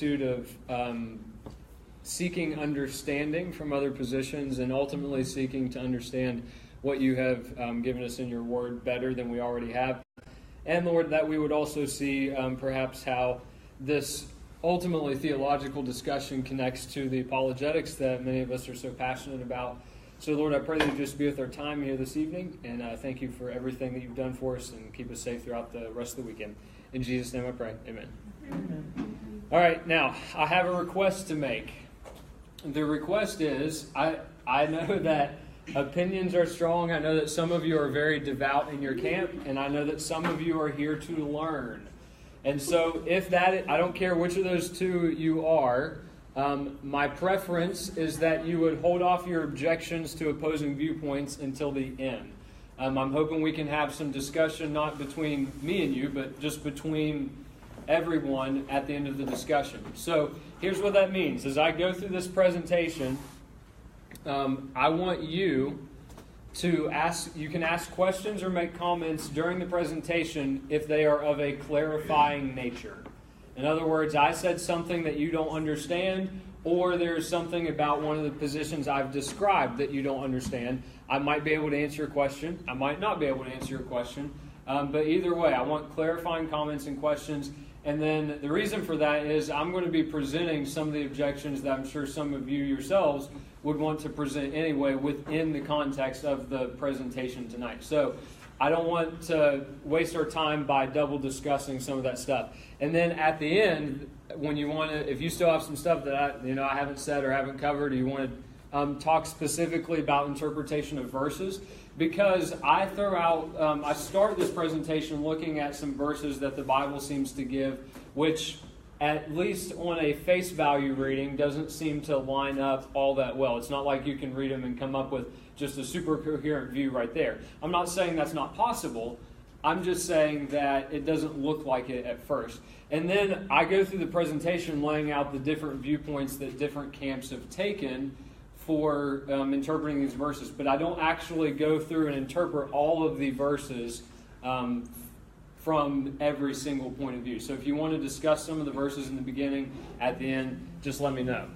of seeking understanding from other positions and ultimately seeking to understand what you have given us in your word better than we already have. And Lord, that we would also see perhaps how this ultimately theological discussion connects to the apologetics that many of us are so passionate about. So Lord, I pray that you just be with our time here this evening, and thank you for everything that you've done for us, and keep us safe throughout the rest of the weekend. In Jesus' name I pray. Amen. Amen. All right, now, I have a request to make. The request is, I know that opinions are strong. I know that some of you are very devout in your camp, and I know that some of you are here to learn. And so I don't care which of those two you are, my preference is that you would hold off your objections to opposing viewpoints until the end. I'm hoping we can have some discussion, not between me and you, but just between everyone at the end of the discussion. So here's what that means. As I go through this presentation, I want you to you can ask questions or make comments during the presentation if they are of a clarifying nature. In other words, I said something that you don't understand, or there's something about one of the positions I've described that you don't understand. I might be able to answer your question. I might not be able to answer your question. But either way, I want clarifying comments and questions. And then the reason for that is I'm going to be presenting some of the objections that I'm sure some of you yourselves would want to present anyway within the context of the presentation tonight. So I don't want to waste our time by double discussing some of that stuff. And then at the end, when you want to, if you still have some stuff that I haven't said or haven't covered, or you want to talk specifically about interpretation of verses, because I start this presentation looking at some verses that the Bible seems to give, which at least on a face value reading doesn't seem to line up all that well. It's not like you can read them and come up with just a super coherent view right there. I'm not saying that's not possible. I'm just saying that it doesn't look like it at first. And then I go through the presentation laying out the different viewpoints that different camps have taken for interpreting these verses. But I don't actually go through and interpret all of the verses from every single point of view. So if you want to discuss some of the verses in the beginning, at the end, just let me know.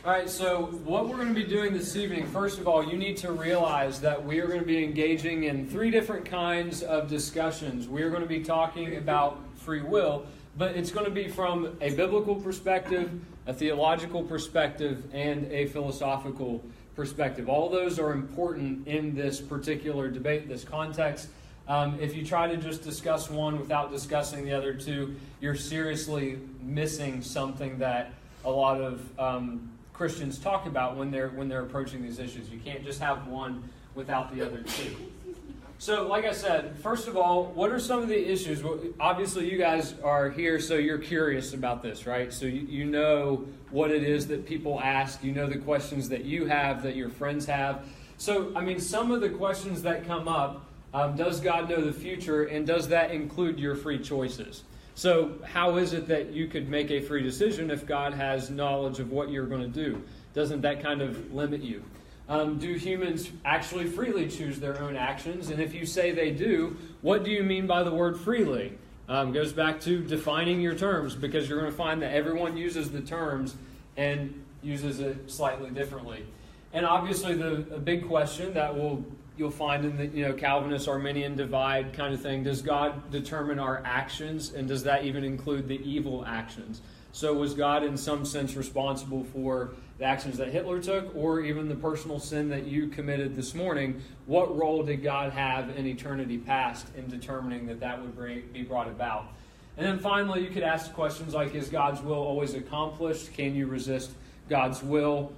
All right, so what we're going to be doing this evening, first of all, you need to realize that we are going to be engaging in three different kinds of discussions. We are going to be talking about free will, but it's going to be from a biblical perspective, a theological perspective, and a philosophical perspective. All those are important in this particular debate, this context. If you try to just discuss one without discussing the other two, you're seriously missing something that a lot of Christians talk about when they're approaching these issues. You can't just have one without the other two. So, like I said, first of all, what are some of the issues? Well, obviously, you guys are here, so you're curious about this, right? So you know what it is that people ask. You know the questions that you have, that your friends have. So, I mean, some of the questions that come up, does God know the future, and does that include your free choices? So how is it that you could make a free decision if God has knowledge of what you're going to do? Doesn't that kind of limit you? Do humans actually freely choose their own actions? And if you say they do, what do you mean by the word freely? Goes back to defining your terms, because you're going to find that everyone uses the terms and uses it slightly differently. And obviously a big question that you'll find in the Calvinist Arminian divide kind of thing. Does God determine our actions, and does that even include the evil actions? So was God in some sense responsible for the actions that Hitler took, or even the personal sin that you committed this morning? What role did God have in eternity past in determining that would be brought about? And then finally, you could ask questions like, is God's will always accomplished? Can you resist God's will?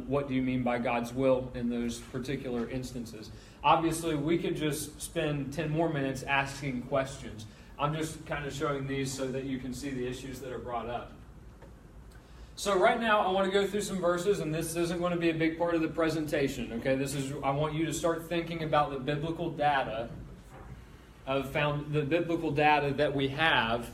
What do you mean by God's will in those particular instances? Obviously, we could just spend 10 more minutes asking questions. I'm just kind of showing these so that you can see the issues that are brought up. So right now, I want to go through some verses, and this isn't going to be a big part of the presentation. Okay, I want you to start thinking about the biblical data that we have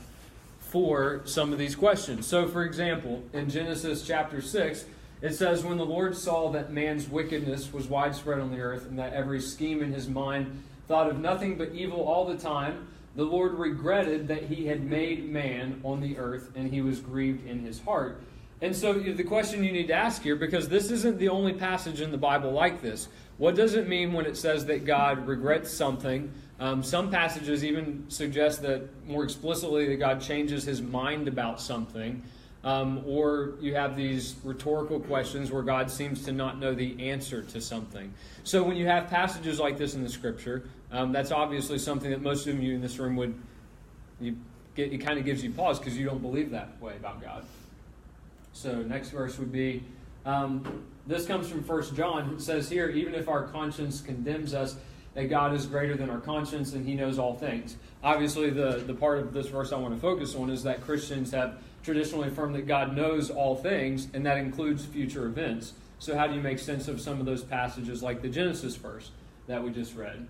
for some of these questions. So, for example, in Genesis chapter 6, it says, when the Lord saw that man's wickedness was widespread on the earth, and that every scheme in his mind thought of nothing but evil all the time, the Lord regretted that he had made man on the earth, and he was grieved in his heart. And so the question you need to ask here, because this isn't the only passage in the Bible like this, what does it mean when it says that God regrets something? Some passages even suggest that more explicitly that God changes his mind about something. Or you have these rhetorical questions where God seems to not know the answer to something. So when you have passages like this in the Scripture, that's obviously something that most of you in this room it kind of gives you pause because you don't believe that way about God. So next verse would be, this comes from 1 John. It says here, even if our conscience condemns us, that God is greater than our conscience and he knows all things. Obviously, the part of this verse I want to focus on is that Christians have traditionally affirmed that God knows all things, and that includes future events. So how do you make sense of some of those passages like the Genesis verse that we just read?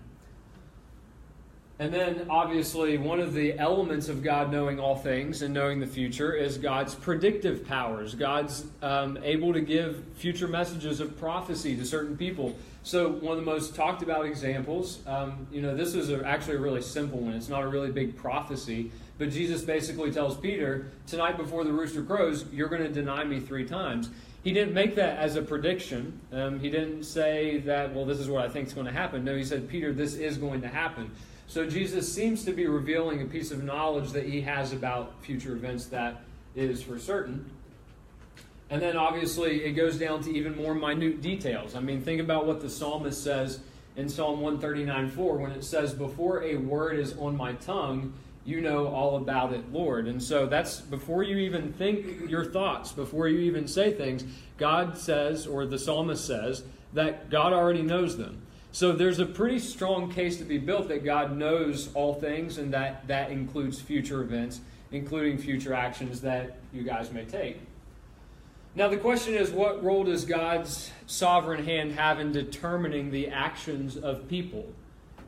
And then, obviously, one of the elements of God knowing all things and knowing the future is God's predictive powers. God's able to give future messages of prophecy to certain people. So one of the most talked about examples, this is actually a really simple one. It's not a really big prophecy. But Jesus basically tells Peter, tonight before the rooster crows, you're going to deny me 3 times. He didn't make that as a prediction. He didn't say that, well, this is what I think is going to happen. No, he said, Peter, this is going to happen. So Jesus seems to be revealing a piece of knowledge that he has about future events that is for certain. And then obviously it goes down to even more minute details. I mean, think about what the psalmist says in Psalm 139:4 when it says, before a word is on my tongue, you know all about it, Lord. And so that's before you even think your thoughts, before you even say things, God says, or the psalmist says, that God already knows them. So there's a pretty strong case to be built that God knows all things, and that includes future events, including future actions that you guys may take. Now the question is, what role does God's sovereign hand have in determining the actions of people?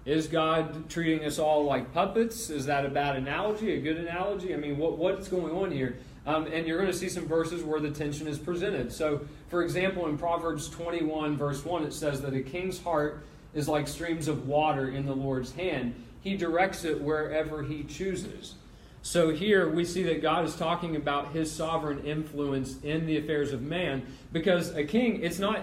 Is God treating us all like puppets? Is that a bad analogy, a good analogy? I mean, what's going on here? And you're going to see some verses where the tension is presented. So, for example, in Proverbs 21, verse 1, it says that a king's heart is like streams of water in the Lord's hand. He directs it wherever he chooses. So here we see that God is talking about his sovereign influence in the affairs of man, because a king, it's not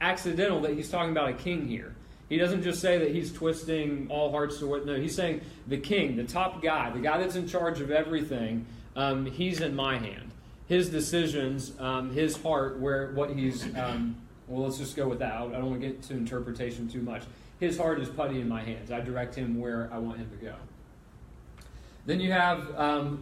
accidental that he's talking about a king here. He doesn't just say that he's twisting all hearts to what. No, he's saying the king, the top guy, the guy that's in charge of everything, he's in my hand. His decisions, his heart, what he's... well, let's just go with that. I don't want to get to interpretation too much. His heart is putty in my hands. I direct him where I want him to go. Then you have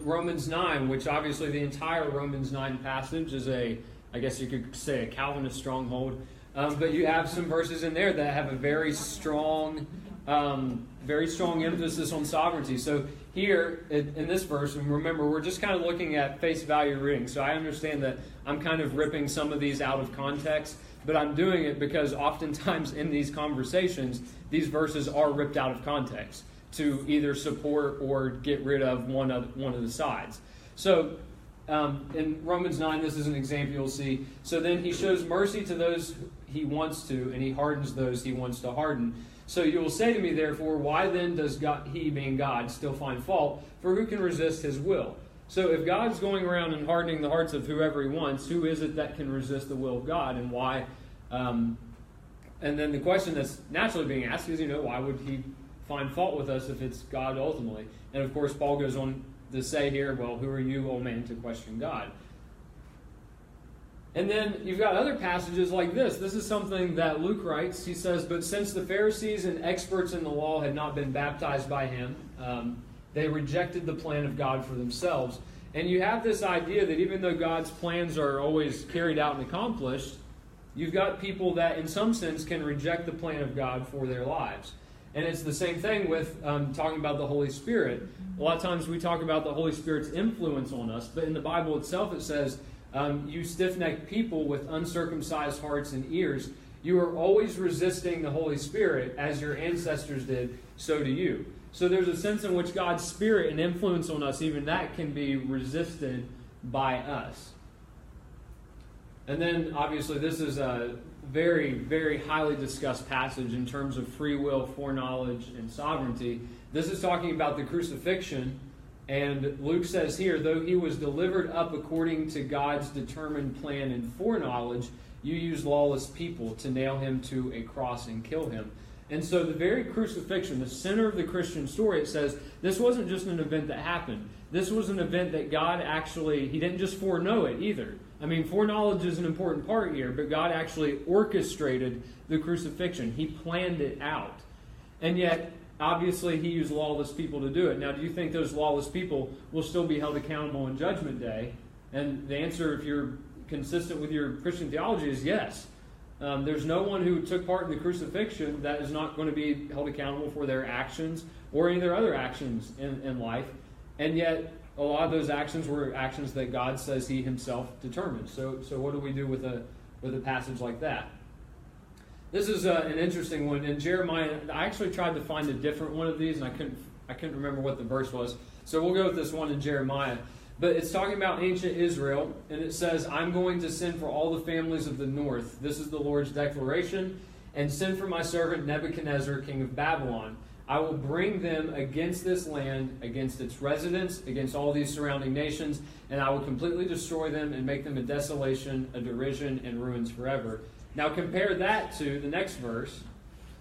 Romans 9, which obviously the entire Romans 9 passage is I guess you could say, a Calvinist stronghold. But you have some verses in there that have a very strong emphasis on sovereignty. So here in this verse, and remember, we're just kind of looking at face value reading. So I understand that I'm kind of ripping some of these out of context, but I'm doing it because oftentimes in these conversations, these verses are ripped out of context to either support or get rid of one of the sides. So in Romans 9, this is an example you'll see. So then he shows mercy to those he wants to, and he hardens those he wants to harden. So you will say to me, therefore, why then does God, he being God, still find fault? For who can resist his will? So if God's going around and hardening the hearts of whoever he wants, who is it that can resist the will of God, and why? And then the question that's naturally being asked is, why would he find fault with us if it's God ultimately? And of course, Paul goes on to say here, well, who are you, O man, to question God? And then you've got other passages like this. This is something that Luke writes. He says, but since the Pharisees and experts in the law had not been baptized by him, they rejected the plan of God for themselves. And you have this idea that even though God's plans are always carried out and accomplished, you've got people that in some sense can reject the plan of God for their lives. And it's the same thing with talking about the Holy Spirit. A lot of times we talk about the Holy Spirit's influence on us, but in the Bible itself it says, you stiff-necked people with uncircumcised hearts and ears, you are always resisting the Holy Spirit as your ancestors did, so do you. So there's a sense in which God's Spirit and influence on us, even that can be resisted by us. And then, obviously, this is a very, very highly discussed passage in terms of free will, foreknowledge, and sovereignty. This is talking about the crucifixion, and Luke says here, though he was delivered up according to God's determined plan and foreknowledge, you used lawless people to nail him to a cross and kill him. And so the very crucifixion, the center of the Christian story, it says this wasn't just an event that happened. This was an event that God actually, he didn't just foreknow it either. I mean, foreknowledge is an important part here, but God actually orchestrated the crucifixion. He planned it out. And yet, obviously, he used lawless people to do it. Now, do you think those lawless people will still be held accountable on Judgment Day? And the answer, if you're consistent with your Christian theology, is yes. There's no one who took part in the crucifixion that is not going to be held accountable for their actions or any of their other actions in life. And yet, a lot of those actions were actions that God says he himself determined. So what do we do with a passage like that? This is an interesting one. In Jeremiah, I actually tried to find a different one of these, and I couldn't remember what the verse was. So we'll go with this one in Jeremiah. But it's talking about ancient Israel, and it says, I'm going to send for all the families of the north. This is the Lord's declaration. And send for my servant Nebuchadnezzar, king of Babylon. I will bring them against this land, against its residents, against all these surrounding nations, and I will completely destroy them and make them a desolation, a derision, and ruins forever. Now compare that to the next verse,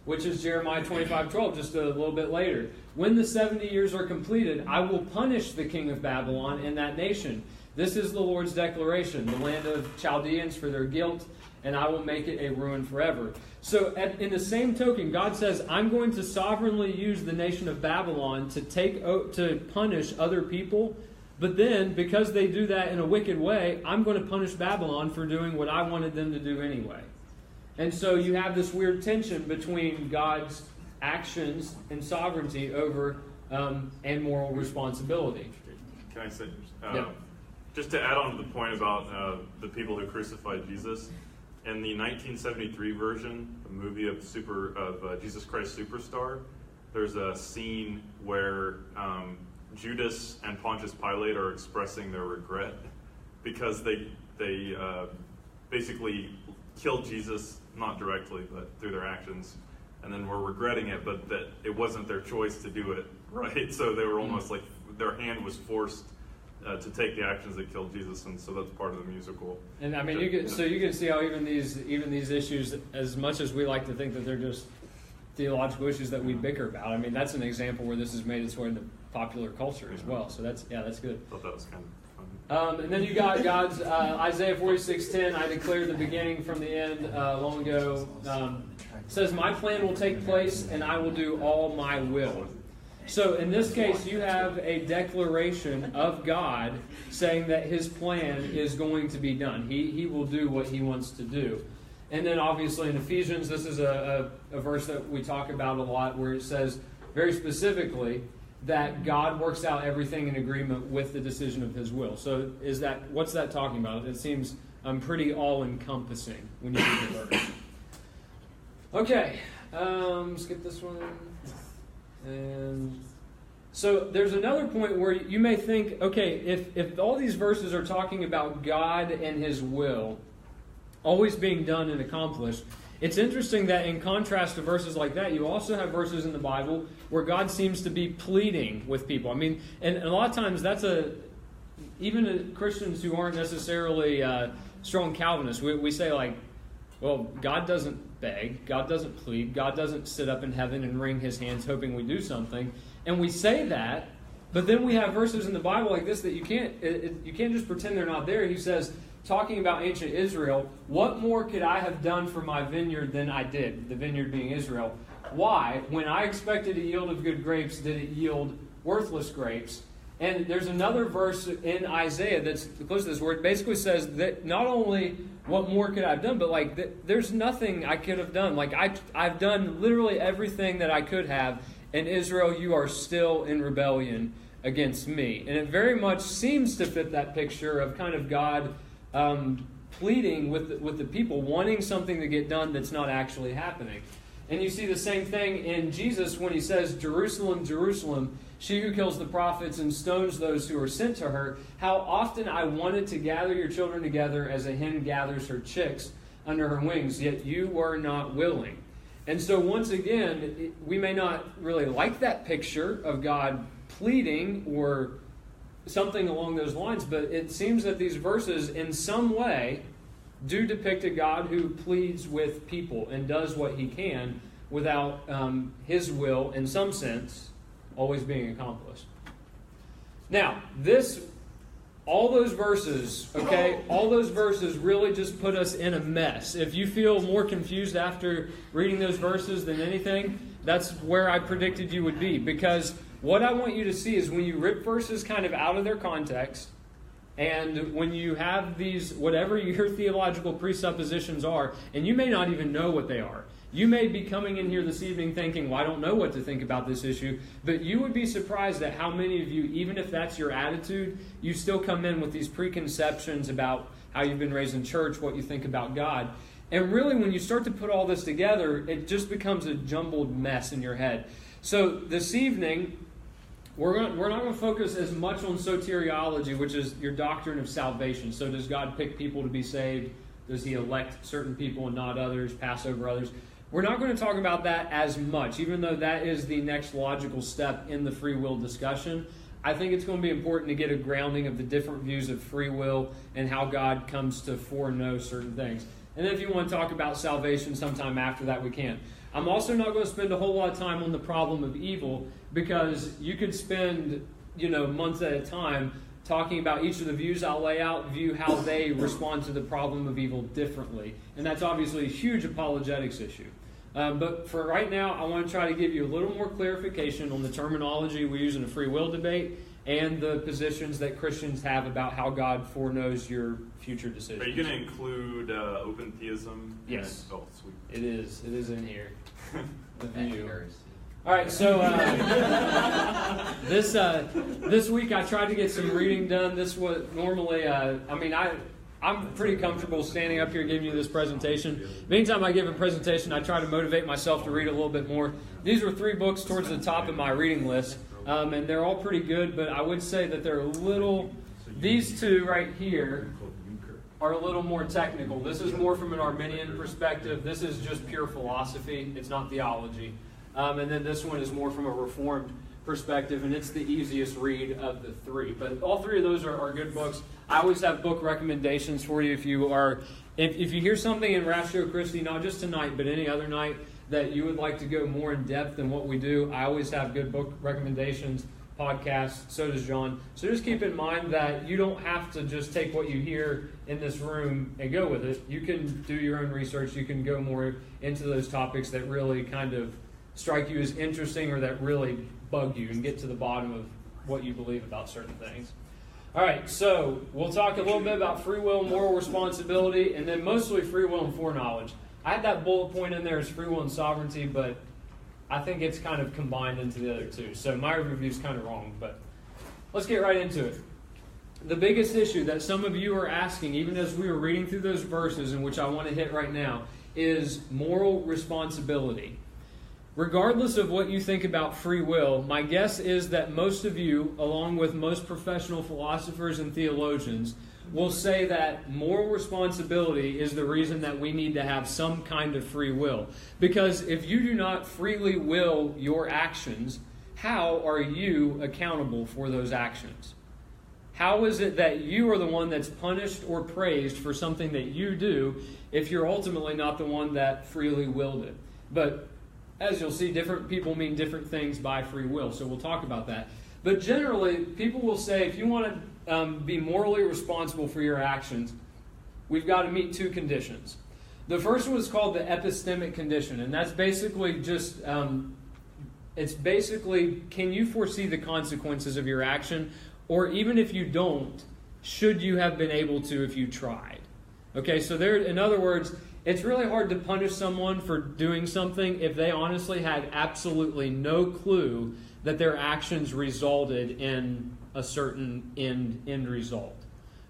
which is Jeremiah 25:12, just a little bit later. When the 70 years are completed, I will punish the king of Babylon and that nation. This is the Lord's declaration, the land of Chaldeans for their guilt, and I will make it a ruin forever. So in the same token, God says, I'm going to sovereignly use the nation of Babylon to punish other people. But then, because they do that in a wicked way, I'm going to punish Babylon for doing what I wanted them to do anyway. And so you have this weird tension between God's actions and sovereignty over and moral responsibility. Can I say, just to add on to the point about the people who crucified Jesus, in the 1973 version, the movie of Jesus Christ Superstar, there's a scene where Judas and Pontius Pilate are expressing their regret because they basically killed Jesus, not directly, but through their actions, and then were regretting it, but that it wasn't their choice to do it, right? So they were almost like their hand was forced to take the actions that killed Jesus, and so that's part of the musical. And I mean, you can see how even these issues, as much as we like to think that they're just theological issues that we bicker about, I mean, that's an example where this has made its way into popular culture as well. So that's good. I thought that was kind of fun. And then you got God's Isaiah 46:10. I declared the beginning from the end long ago. Says, my plan will take place, and I will do all my will. So in this case, you have a declaration of God saying that his plan is going to be done. He will do what he wants to do. And then obviously in Ephesians, this is a verse that we talk about a lot, where it says very specifically that God works out everything in agreement with the decision of his will. So what's that talking about? It seems pretty all-encompassing when you read the verse. Okay, skip this one. And so there's another point where you may think, okay, if all these verses are talking about God and his will always being done and accomplished, it's interesting that in contrast to verses like that, you also have verses in the Bible where God seems to be pleading with people. I mean, and a lot of times even Christians who aren't necessarily strong Calvinists, we say like, well, God doesn't beg, God doesn't plead, God doesn't sit up in heaven and wring his hands hoping we do something. And we say that, but then we have verses in the Bible like this that you can't just pretend they're not there. He says, talking about ancient Israel, what more could I have done for my vineyard than I did? The vineyard being Israel. Why? When I expected a yield of good grapes, did it yield worthless grapes? And there's another verse in Isaiah that's close to this where it basically says that not only what more could I have done, but there's nothing I could have done. Like I've done literally everything that I could have. And Israel, you are still in rebellion against me. And it very much seems to fit that picture of kind of God pleading with the people, wanting something to get done that's not actually happening. And you see the same thing in Jesus when he says, Jerusalem, Jerusalem, she who kills the prophets and stones those who are sent to her, how often I wanted to gather your children together as a hen gathers her chicks under her wings, yet you were not willing. And so once again, we may not really like that picture of God pleading or something along those lines, but it seems that these verses in some way do depict a God who pleads with people and does what he can without his will, in some sense, always being accomplished. Now, all those verses really just put us in a mess. If you feel more confused after reading those verses than anything, that's where I predicted you would be. Because what I want you to see is when you rip verses kind of out of their context, and when you have these, whatever your theological presuppositions are, and you may not even know what they are. You may be coming in here this evening thinking, well, I don't know what to think about this issue, but you would be surprised at how many of you, even if that's your attitude, you still come in with these preconceptions about how you've been raised in church, what you think about God. And really, when you start to put all this together, it just becomes a jumbled mess in your head. So this evening, we're not going to focus as much on soteriology, which is your doctrine of salvation. So does God pick people to be saved? Does he elect certain people and not others, pass over others? We're not going to talk about that as much, even though that is the next logical step in the free will discussion. I think it's going to be important to get a grounding of the different views of free will and how God comes to foreknow certain things. And then if you want to talk about salvation sometime after that, we can. I'm also not going to spend a whole lot of time on the problem of evil, because you could spend, months at a time talking about each of the views I'll lay out, view how they respond to the problem of evil differently. And that's obviously a huge apologetics issue. But for right now, I want to try to give you a little more clarification on the terminology we use in a free will debate and the positions that Christians have about how God foreknows your future decisions. Are you going to include open theism? Yes. Oh, sweet. It is. It is in here. The view. All right, so this week I tried to get some reading done. This was normally, I'm pretty comfortable standing up here giving you this presentation. Anytime I give a presentation, I try to motivate myself to read a little bit more. These were 3 books towards the top of my reading list, and they're all pretty good, but I would say that they're a little, these 2 right here are a little more technical. This is more from an Arminian perspective. This is just pure philosophy. It's not theology. And then this one is more from a Reformed perspective, and it's the easiest read of the 3. But all 3 of those are good books. I always have book recommendations for you if you hear something in Ratio Christi, not just tonight, but any other night, that you would like to go more in depth than what we do. I always have good book recommendations, podcasts, so does John. So just keep in mind that you don't have to just take what you hear in this room and go with it. You can do your own research. You can go more into those topics that really kind of strike you as interesting or that really bug you and get to the bottom of what you believe about certain things. All right, so we'll talk a little bit about free will, moral responsibility, and then mostly free will and foreknowledge. I had that bullet point in there as free will and sovereignty, but I think it's kind of combined into the other 2. So my review is kind of wrong, but let's get right into it. The biggest issue that some of you are asking, even as we were reading through those verses, in which I want to hit right now, is moral responsibility. Regardless of what you think about free will, my guess is that most of you, along with most professional philosophers and theologians, will say that moral responsibility is the reason that we need to have some kind of free will. Because if you do not freely will your actions, how are you accountable for those actions? How is it that you are the one that's punished or praised for something that you do if you're ultimately not the one that freely willed it? But as you'll see, different people mean different things by free will, so we'll talk about that. But generally, people will say if you want to be morally responsible for your actions, we've got to meet 2 conditions. The first one is called the epistemic condition, and that's basically just, it's basically, can you foresee the consequences of your action? Or even if you don't, should you have been able to if you tried? Okay, so there, in other words, it's really hard to punish someone for doing something if they honestly had absolutely no clue that their actions resulted in a certain end result.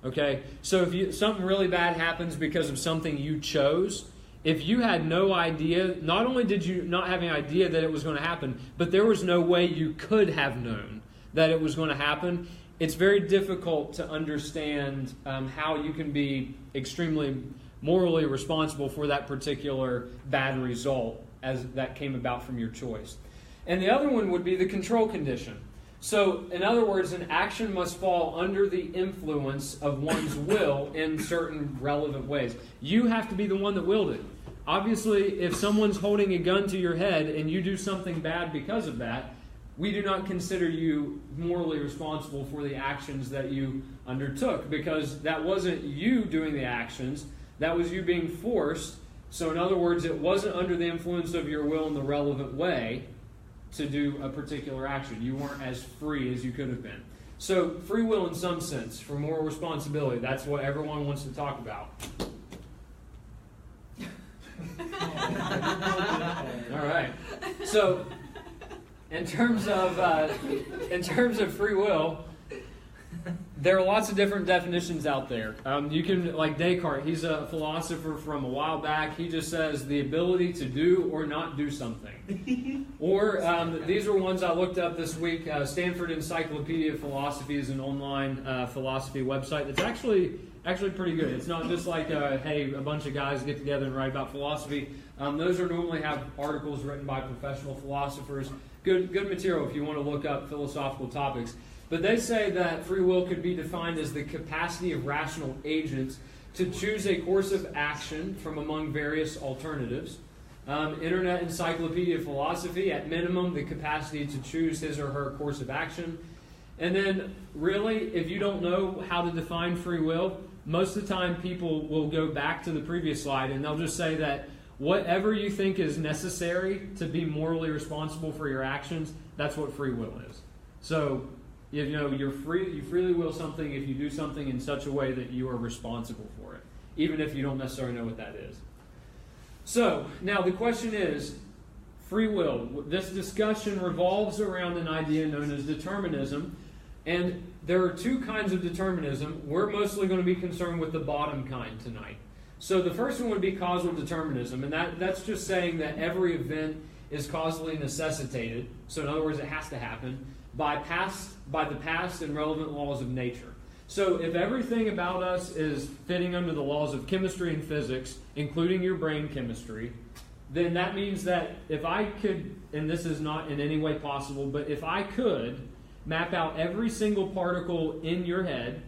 Okay? So if something really bad happens because of something you chose, if you had no idea, not only did you not have any idea that it was going to happen, but there was no way you could have known that it was going to happen, it's very difficult to understand how you can be extremely morally responsible for that particular bad result as that came about from your choice. And the other one would be the control condition. So, in other words, an action must fall under the influence of one's will in certain relevant ways. You have to be the one that willed it. Obviously, if someone's holding a gun to your head and you do something bad because of that, we do not consider you morally responsible for the actions that you undertook, because that wasn't you doing the actions, that was you being forced. So in other words, it wasn't under the influence of your will in the relevant way to do a particular action. You weren't as free as you could have been. So free will in some sense, for moral responsibility, that's what everyone wants to talk about. All right. So in terms of free will, there are lots of different definitions out there. You can, like Descartes, he's a philosopher from a while back. He just says the ability to do or not do something. Or these are ones I looked up this week. Stanford Encyclopedia of Philosophy is an online philosophy website that's actually pretty good. It's not just like, hey, a bunch of guys get together and write about philosophy. Those are normally have articles written by professional philosophers. Good material if you want to look up philosophical topics. But they say that free will could be defined as the capacity of rational agents to choose a course of action from among various alternatives. Internet Encyclopedia of Philosophy, at minimum, the capacity to choose his or her course of action. And then, really, if you don't know how to define free will, most of the time people will go back to the previous slide and they'll just say that whatever you think is necessary to be morally responsible for your actions, that's what free will is. So, you know, you freely will something if you do something in such a way that you are responsible for it, even if you don't necessarily know what that is. So, now the question is, free will. This discussion revolves around an idea known as determinism, and there are two kinds of determinism. We're mostly going to be concerned with the bottom kind tonight. So the first one would be causal determinism, and that's just saying that every event is causally necessitated. So in other words, it has to happen by the past and relevant laws of nature. So if everything about us is fitting under the laws of chemistry and physics, including your brain chemistry, then that means that if I could, and this is not in any way possible, but if I could map out every single particle in your head,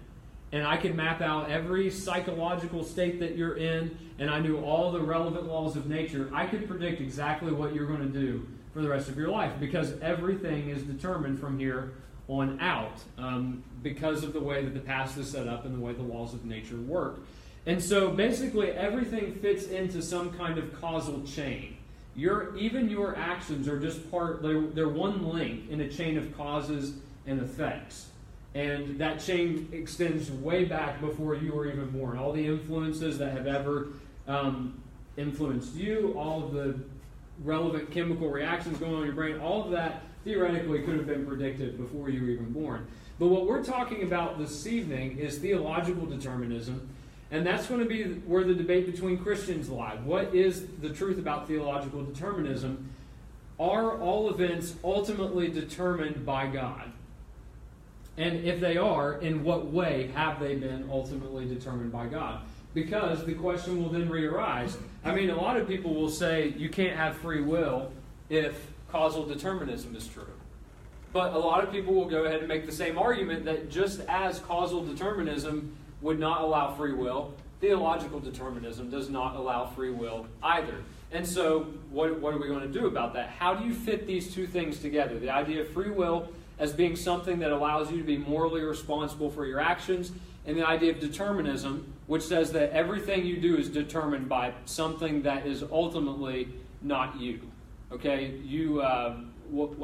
and I could map out every psychological state that you're in, and I knew all the relevant laws of nature, I could predict exactly what you're going to do for the rest of your life, because everything is determined from here on out, because of the way that the past is set up and the way the laws of nature work. And so basically everything fits into some kind of causal chain. Even your actions are just they're one link in a chain of causes and effects. And that chain extends way back before you were even born. All the influences that have ever influenced you, all of the relevant chemical reactions going on in your brain, all of that theoretically could have been predicted before you were even born. But what we're talking about this evening is theological determinism, and that's going to be where the debate between Christians lie. What is the truth about theological determinism? Are all events ultimately determined by God? And if they are, in what way have they been ultimately determined by God? Because the question will then re-arise. I mean, a lot of people will say you can't have free will if causal determinism is true. But a lot of people will go ahead and make the same argument that just as causal determinism would not allow free will, theological determinism does not allow free will either. And so what are we going to do about that? How do you fit these two things together? The idea of free will as being something that allows you to be morally responsible for your actions, and the idea of determinism, which says that everything you do is determined by something that is ultimately not you. Okay,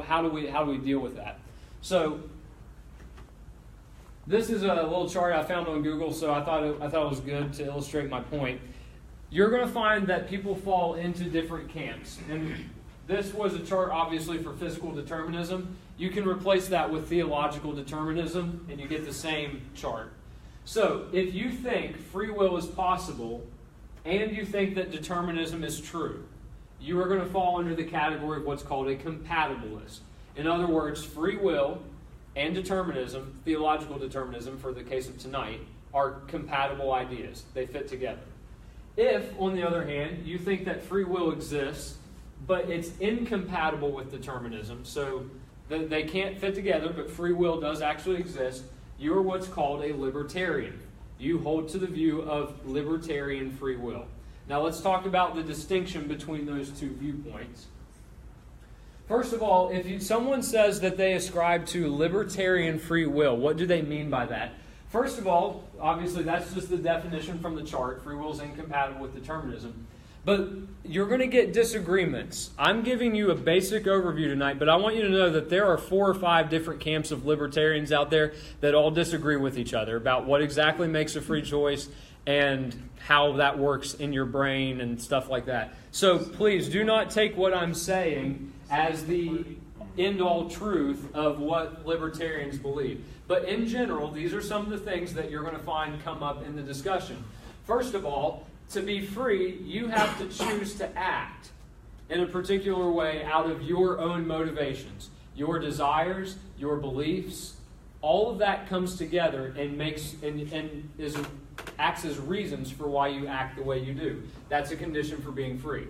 how do we deal with that? So this is a little chart I found on Google, so I thought it was good to illustrate my point. You're going to find that people fall into different camps, and this was a chart obviously for physical determinism. You can replace that with theological determinism, and you get the same chart. So if you think free will is possible, and you think that determinism is true, you are going to fall under the category of what's called a compatibilist. In other words, free will and determinism, theological determinism for the case of tonight, are compatible ideas. They fit together. If, on the other hand, you think that free will exists, but it's incompatible with determinism. So they can't fit together, but free will does actually exist. You're what's called a libertarian. You hold to the view of libertarian free will. Now let's talk about the distinction between those two viewpoints. First of all, if someone says that they ascribe to libertarian free will, what do they mean by that? First of all, obviously that's just the definition from the chart. Free will is incompatible with determinism. But you're going to get disagreements. I'm giving you a basic overview tonight, but I want you to know that there are 4 or 5 different camps of libertarians out there that all disagree with each other about what exactly makes a free choice and how that works in your brain and stuff like that. So please do not take what I'm saying as the end-all truth of what libertarians believe. But in general, these are some of the things that you're going to find come up in the discussion. First of all, to be free, you have to choose to act in a particular way out of your own motivations. Your desires, your beliefs, all of that comes together and acts as reasons for why you act the way you do. That's a condition for being free.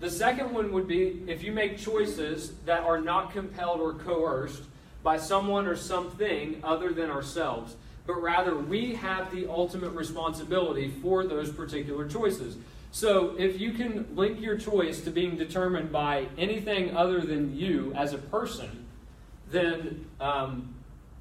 The second one would be if you make choices that are not compelled or coerced by someone or something other than ourselves, but rather we have the ultimate responsibility for those particular choices. So if you can link your choice to being determined by anything other than you as a person, then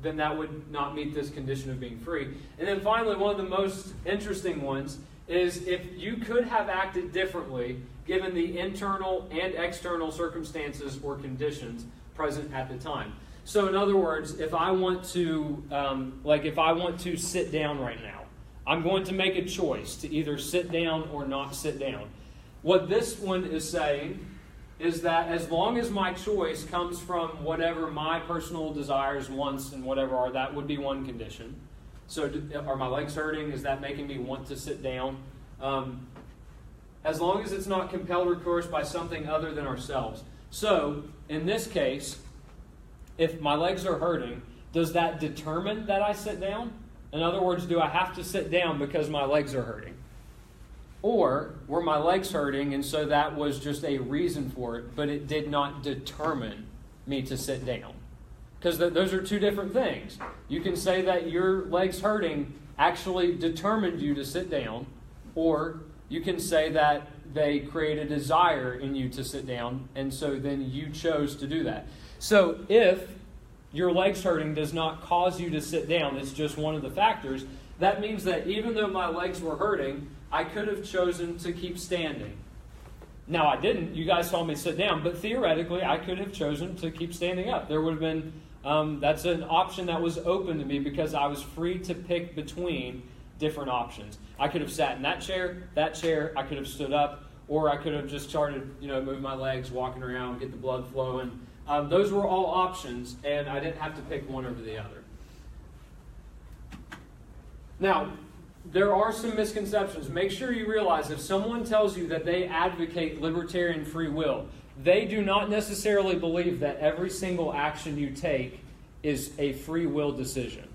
that would not meet this condition of being free. And then finally, one of the most interesting ones is if you could have acted differently given the internal and external circumstances or conditions present at the time. So in other words, if I want to, sit down right now, I'm going to make a choice to either sit down or not sit down. What this one is saying is that as long as my choice comes from whatever my personal desires, wants, and whatever are, that would be one condition. So are my legs hurting? Is that making me want to sit down? As long as it's not compelled or coerced by something other than ourselves. So in this case, if my legs are hurting, does that determine that I sit down? In other words, do I have to sit down because my legs are hurting? Or were my legs hurting and so that was just a reason for it, but it did not determine me to sit down? Because those are two different things. You can say that your legs hurting actually determined you to sit down, or you can say that they create a desire in you to sit down, and so then you chose to do that. So if your legs hurting does not cause you to sit down, it's just one of the factors, that means that even though my legs were hurting, I could have chosen to keep standing. Now I didn't. You guys saw me sit down, but theoretically I could have chosen to keep standing up. There would have been, that's an option that was open to me because I was free to pick between different options. I could have sat in that chair, I could have stood up, or I could have just started, moving my legs, walking around, get the blood flowing. Those were all options, and I didn't have to pick one over the other. Now, there are some misconceptions. Make sure you realize if someone tells you that they advocate libertarian free will, they do not necessarily believe that every single action you take is a free will decision.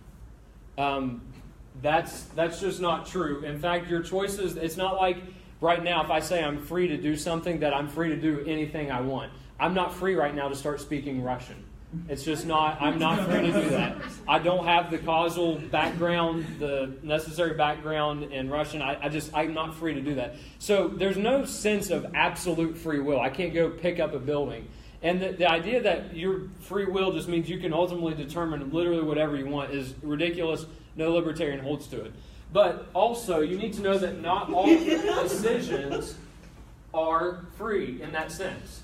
That's just not true. In fact, your choices, it's not like right now if I say I'm free to do something that I'm free to do anything I want. I'm not free right now to start speaking Russian. It's just not, I'm not free to do that. I don't have the causal background, the necessary background in Russian. I'm not free to do that. So there's no sense of absolute free will. I can't go pick up a building. And the idea that your free will just means you can ultimately determine literally whatever you want is ridiculous. No libertarian holds to it. But also, you need to know that not all decisions are free in that sense.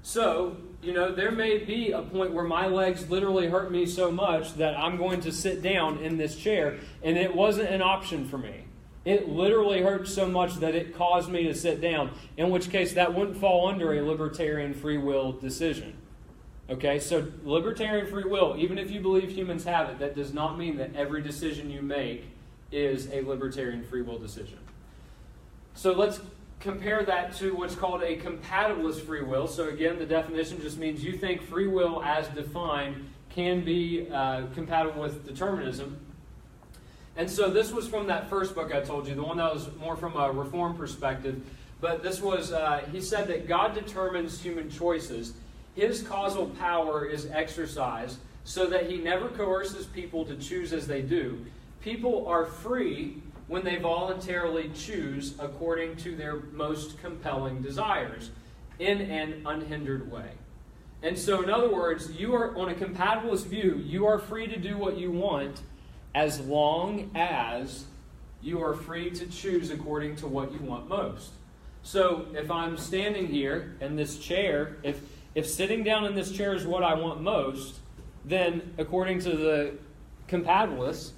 So, there may be a point where my legs literally hurt me so much that I'm going to sit down in this chair, and it wasn't an option for me. It literally hurt so much that it caused me to sit down, in which case that wouldn't fall under a libertarian free will decision. Okay, so libertarian free will, even if you believe humans have it, that does not mean that every decision you make is a libertarian free will decision. So let's compare that to what's called a compatibilist free will. So again, the definition just means you think free will as defined can be compatible with determinism. And so this was from that first book I told you, the one that was more from a reform perspective. but this was, he said that God determines human choices. His causal power is exercised so that he never coerces people to choose as they do. People are free when they voluntarily choose according to their most compelling desires in an unhindered way. And so, in other words, you are, on a compatibilist view, you are free to do what you want as long as you are free to choose according to what you want most. So, if I'm standing here in this chair, if sitting down in this chair is what I want most, then according to the compatibilists,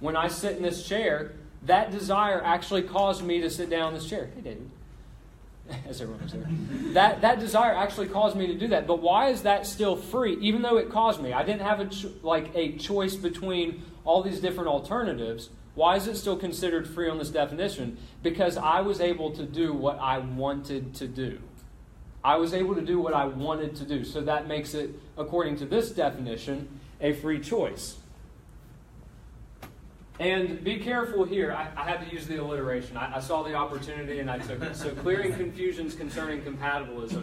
when I sit in this chair, that desire actually caused me to sit down in this chair. Hey, David. As everyone was there. That desire actually caused me to do that. But why is that still free, even though it caused me? I didn't have a choice between all these different alternatives. Why is it still considered free on this definition? Because I was able to do what I wanted to do. I was able to do what I wanted to do. So that makes it, according to this definition, a free choice. And be careful here. I had to use the alliteration. I saw the opportunity and I took it. So clearing confusions concerning compatibilism.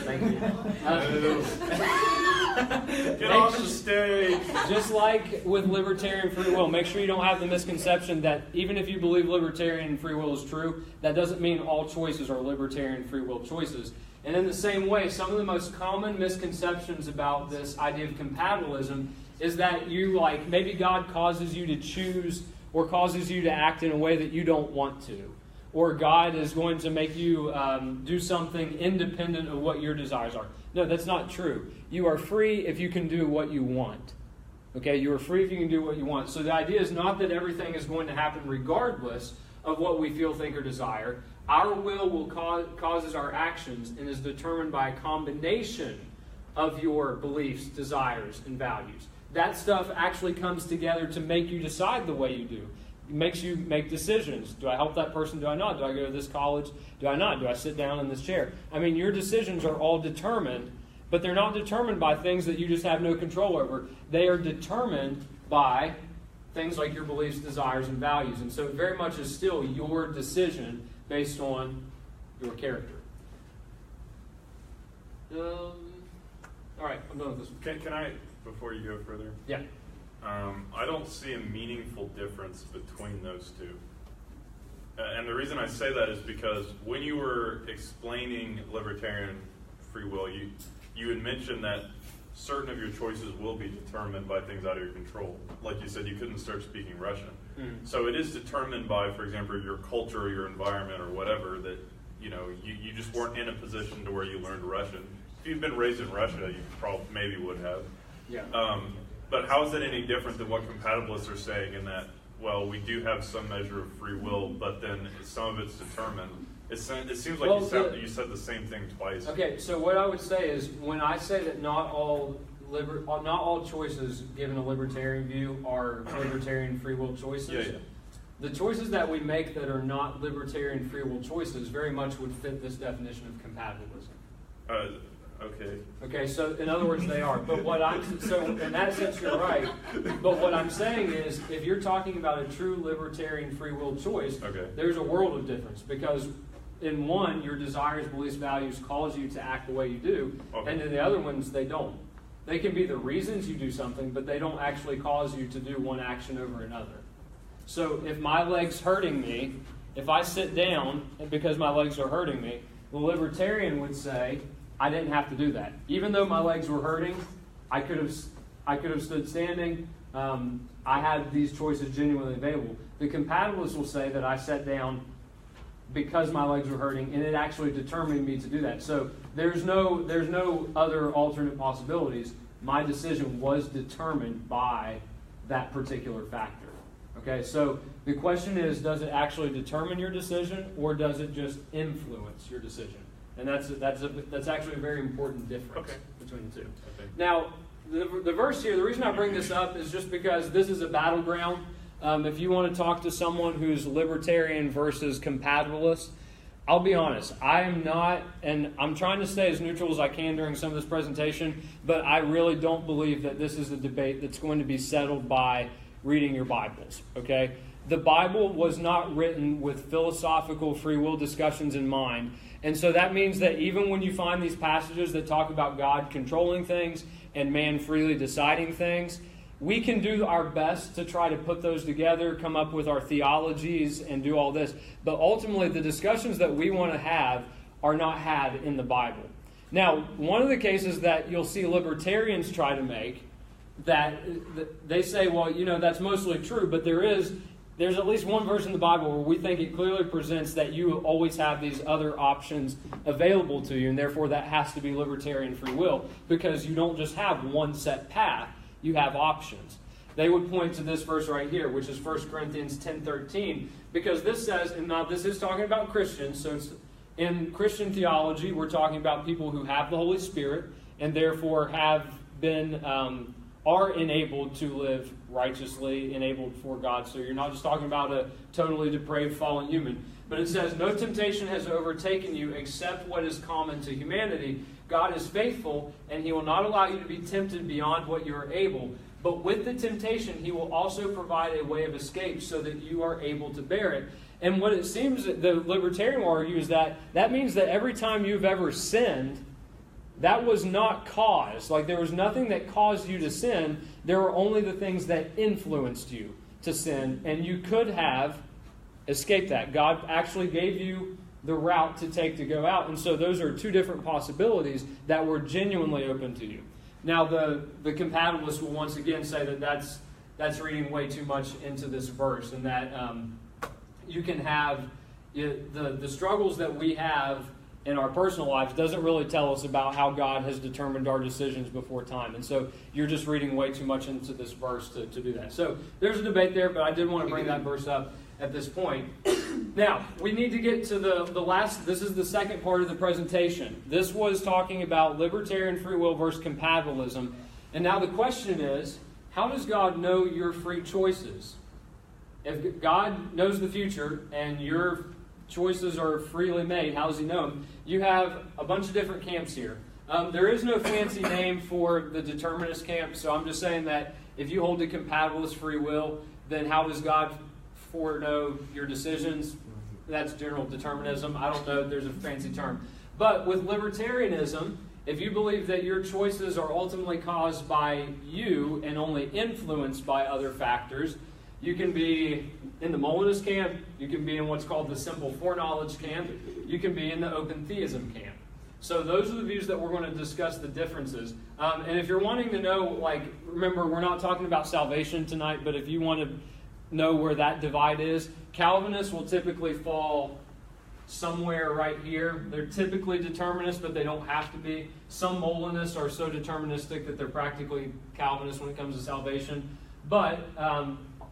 Thank you. Get off the stage. Just like with libertarian free will, make sure you don't have the misconception that even if you believe libertarian free will is true, that doesn't mean all choices are libertarian free will choices. And in the same way, some of the most common misconceptions about this idea of compatibilism is that maybe God causes you to choose or causes you to act in a way that you don't want to. Or God is going to make you do something independent of what your desires are. No, that's not true. You are free if you can do what you want. Okay, you are free if you can do what you want. So the idea is not that everything is going to happen regardless of what we feel, think, or desire. Our will causes our actions and is determined by a combination of your beliefs, desires, and values. That stuff actually comes together to make you decide the way you do. It makes you make decisions. Do I help that person? Do I not? Do I go to this college? Do I not? Do I sit down in this chair? I mean, your decisions are all determined, but they're not determined by things that you just have no control over. They are determined by things like your beliefs, desires, and values. And so it very much is still your decision based on your character. All right, I'm done with this one. Can I, before you go further? Yeah. I don't see a meaningful difference between those two. And the reason I say that is because when you were explaining libertarian free will, you had mentioned that certain of your choices will be determined by things out of your control. Like you said, you couldn't start speaking Russian. Mm-hmm. So it is determined by, for example, your culture or your environment or whatever, that you just weren't in a position to where you learned Russian. If you'd been raised in Russia, you probably maybe would have. Yeah. But how is it any different than what compatibilists are saying in that, well, we do have some measure of free will, but then some of it's determined? It seems like you said the same thing twice. Okay, so what I would say is, when I say that not all choices given a libertarian view are libertarian free will choices, the choices that we make that are not libertarian free will choices very much would fit this definition of compatibilism. Okay, so in other words, they are. But so in that sense, you're right. But what I'm saying is, if you're talking about a true libertarian free will choice, there's a world of difference, because in one, your desires, beliefs, values cause you to act the way you do, and in the other ones, they don't. They can be the reasons you do something, but they don't actually cause you to do one action over another. So if my leg's hurting me, if I sit down because my legs are hurting me, the libertarian would say, I didn't have to do that. Even though my legs were hurting, I could have stood standing. I had these choices genuinely available. The compatibilist will say that I sat down because my legs were hurting, and it actually determined me to do that. So there's no other alternate possibilities. My decision was determined by that particular factor. Okay, so the question is, does it actually determine your decision, or does it just influence your decision? And that's actually a very important difference between the two. Okay. Now, the verse here, the reason I bring this up is just because this is a battleground. If you want to talk to someone who's libertarian versus compatibilist, I'll be honest, I am not, and I'm trying to stay as neutral as I can during some of this presentation, but I really don't believe that this is a debate that's going to be settled by reading your Bibles, okay? The Bible was not written with philosophical free will discussions in mind. And so that means that even when you find these passages that talk about God controlling things and man freely deciding things, we can do our best to try to put those together, come up with our theologies, and do all this. But ultimately, the discussions that we want to have are not had in the Bible. Now, one of the cases that you'll see libertarians try to make, that they say, well, that's mostly true, but there's at least one verse in the Bible where we think it clearly presents that you always have these other options available to you, and therefore that has to be libertarian free will, because you don't just have one set path. You have options. They would point to this verse right here, which is 1 Corinthians 10:13, because this says, and now this is talking about Christians, so in Christian theology, we're talking about people who have the Holy Spirit and therefore have been, are enabled to live righteously, enabled for God. So you're not just talking about a totally depraved fallen human. But it says, no temptation has overtaken you except what is common to humanity. God is faithful, and He will not allow you to be tempted beyond what you are able. But with the temptation, He will also provide a way of escape so that you are able to bear it. And what it seems that the libertarian will argue is that means that every time you've ever sinned, that was not caused. Like, there was nothing that caused you to sin. There were only the things that influenced you to sin. And you could have escaped that. God actually gave you the route to take to go out. And so those are two different possibilities that were genuinely open to you. Now, the compatibilists will once again say that that's reading way too much into this verse, and that you can have the struggles that we have in our personal lives doesn't really tell us about how God has determined our decisions before time. And so you're just reading way too much into this verse to do that. So there's a debate there, but I did want to bring that verse up at this point. Now, we need to get to the last, this is the second part of the presentation. This was talking about libertarian free will versus compatibilism. And now the question is, how does God know your free choices? If God knows the future and your choices are freely made, how does He know them? You have a bunch of different camps here. There is no fancy name for the determinist camp, so I'm just saying that if you hold to compatibilist free will, then how does God foreknow your decisions? That's general determinism. I don't know if there's a fancy term. But with libertarianism, if you believe that your choices are ultimately caused by you and only influenced by other factors, you can be in the Molinist camp, you can be in what's called the simple foreknowledge camp, you can be in the open theism camp. So those are the views that we're going to discuss the differences. And if you're wanting to know, remember, we're not talking about salvation tonight, but if you want to know where that divide is, Calvinists will typically fall somewhere right here. They're typically determinists, but they don't have to be. Some Molinists are so deterministic that they're practically Calvinists when it comes to salvation. But